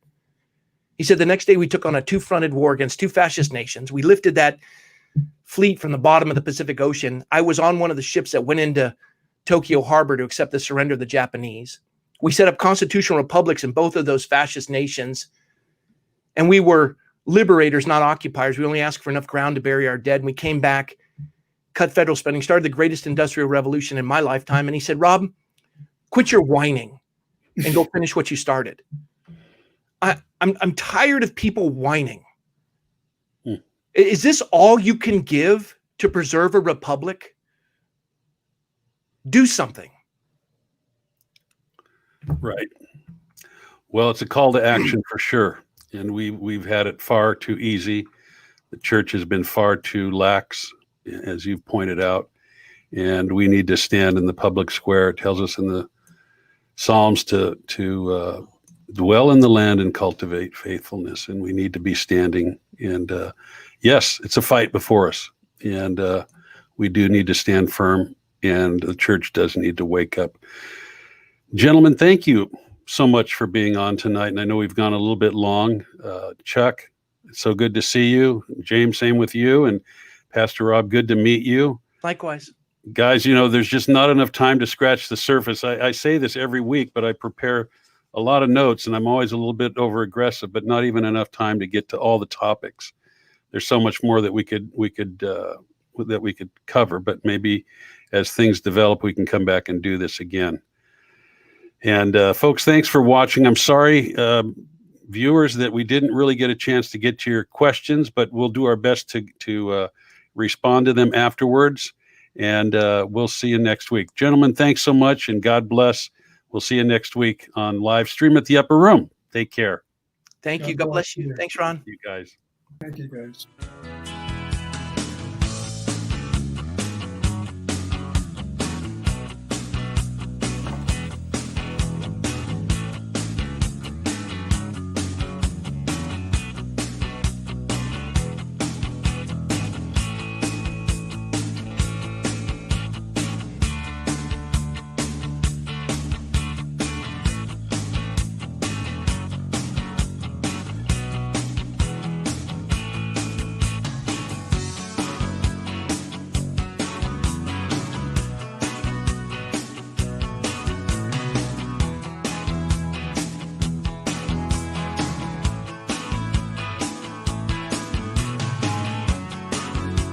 He said the next day we took on a two-fronted war against two fascist nations. We lifted that fleet from the bottom of the Pacific Ocean. I was on one of the ships that went into Tokyo Harbor to accept the surrender of the Japanese. We set up constitutional republics in both of those fascist nations. And we were liberators, not occupiers. We only asked for enough ground to bury our dead. And we came back, cut federal spending, started the greatest industrial revolution in my lifetime. And he said, Rob, quit your whining and go finish what you started. I'm tired of people whining. Is this all you can give to preserve a republic? Do something. Right. Well, it's a call to action for sure. And we've had it far too easy. The church has been far too lax, as you've pointed out. And we need to stand in the public square. It tells us in the Psalms to dwell in the land and cultivate faithfulness. And we need to be standing. And yes, it's a fight before us. And we do need to stand firm. And the church does need to wake up. Gentlemen, thank you so much for being on tonight. And I know we've gone a little bit long. Chuck, it's so good to see you. James, same with you. And Pastor Rob, good to meet you. Likewise. Guys, you know, there's just not enough time to scratch the surface. I say this every week, but I prepare a lot of notes and I'm always a little bit over aggressive, but not even enough time to get to all the topics. There's so much more that we could cover, but maybe as things develop, we can come back and do this again. And folks, thanks for watching. I'm sorry, viewers, that we didn't really get a chance to get to your questions, but we'll do our best to respond to them afterwards. And we'll see you next week. Gentlemen, thanks so much and God bless. We'll see you next week on live stream at the Upper Room. Take care. Thank you. God bless you. Thanks, Ron. You guys. Thank you, guys.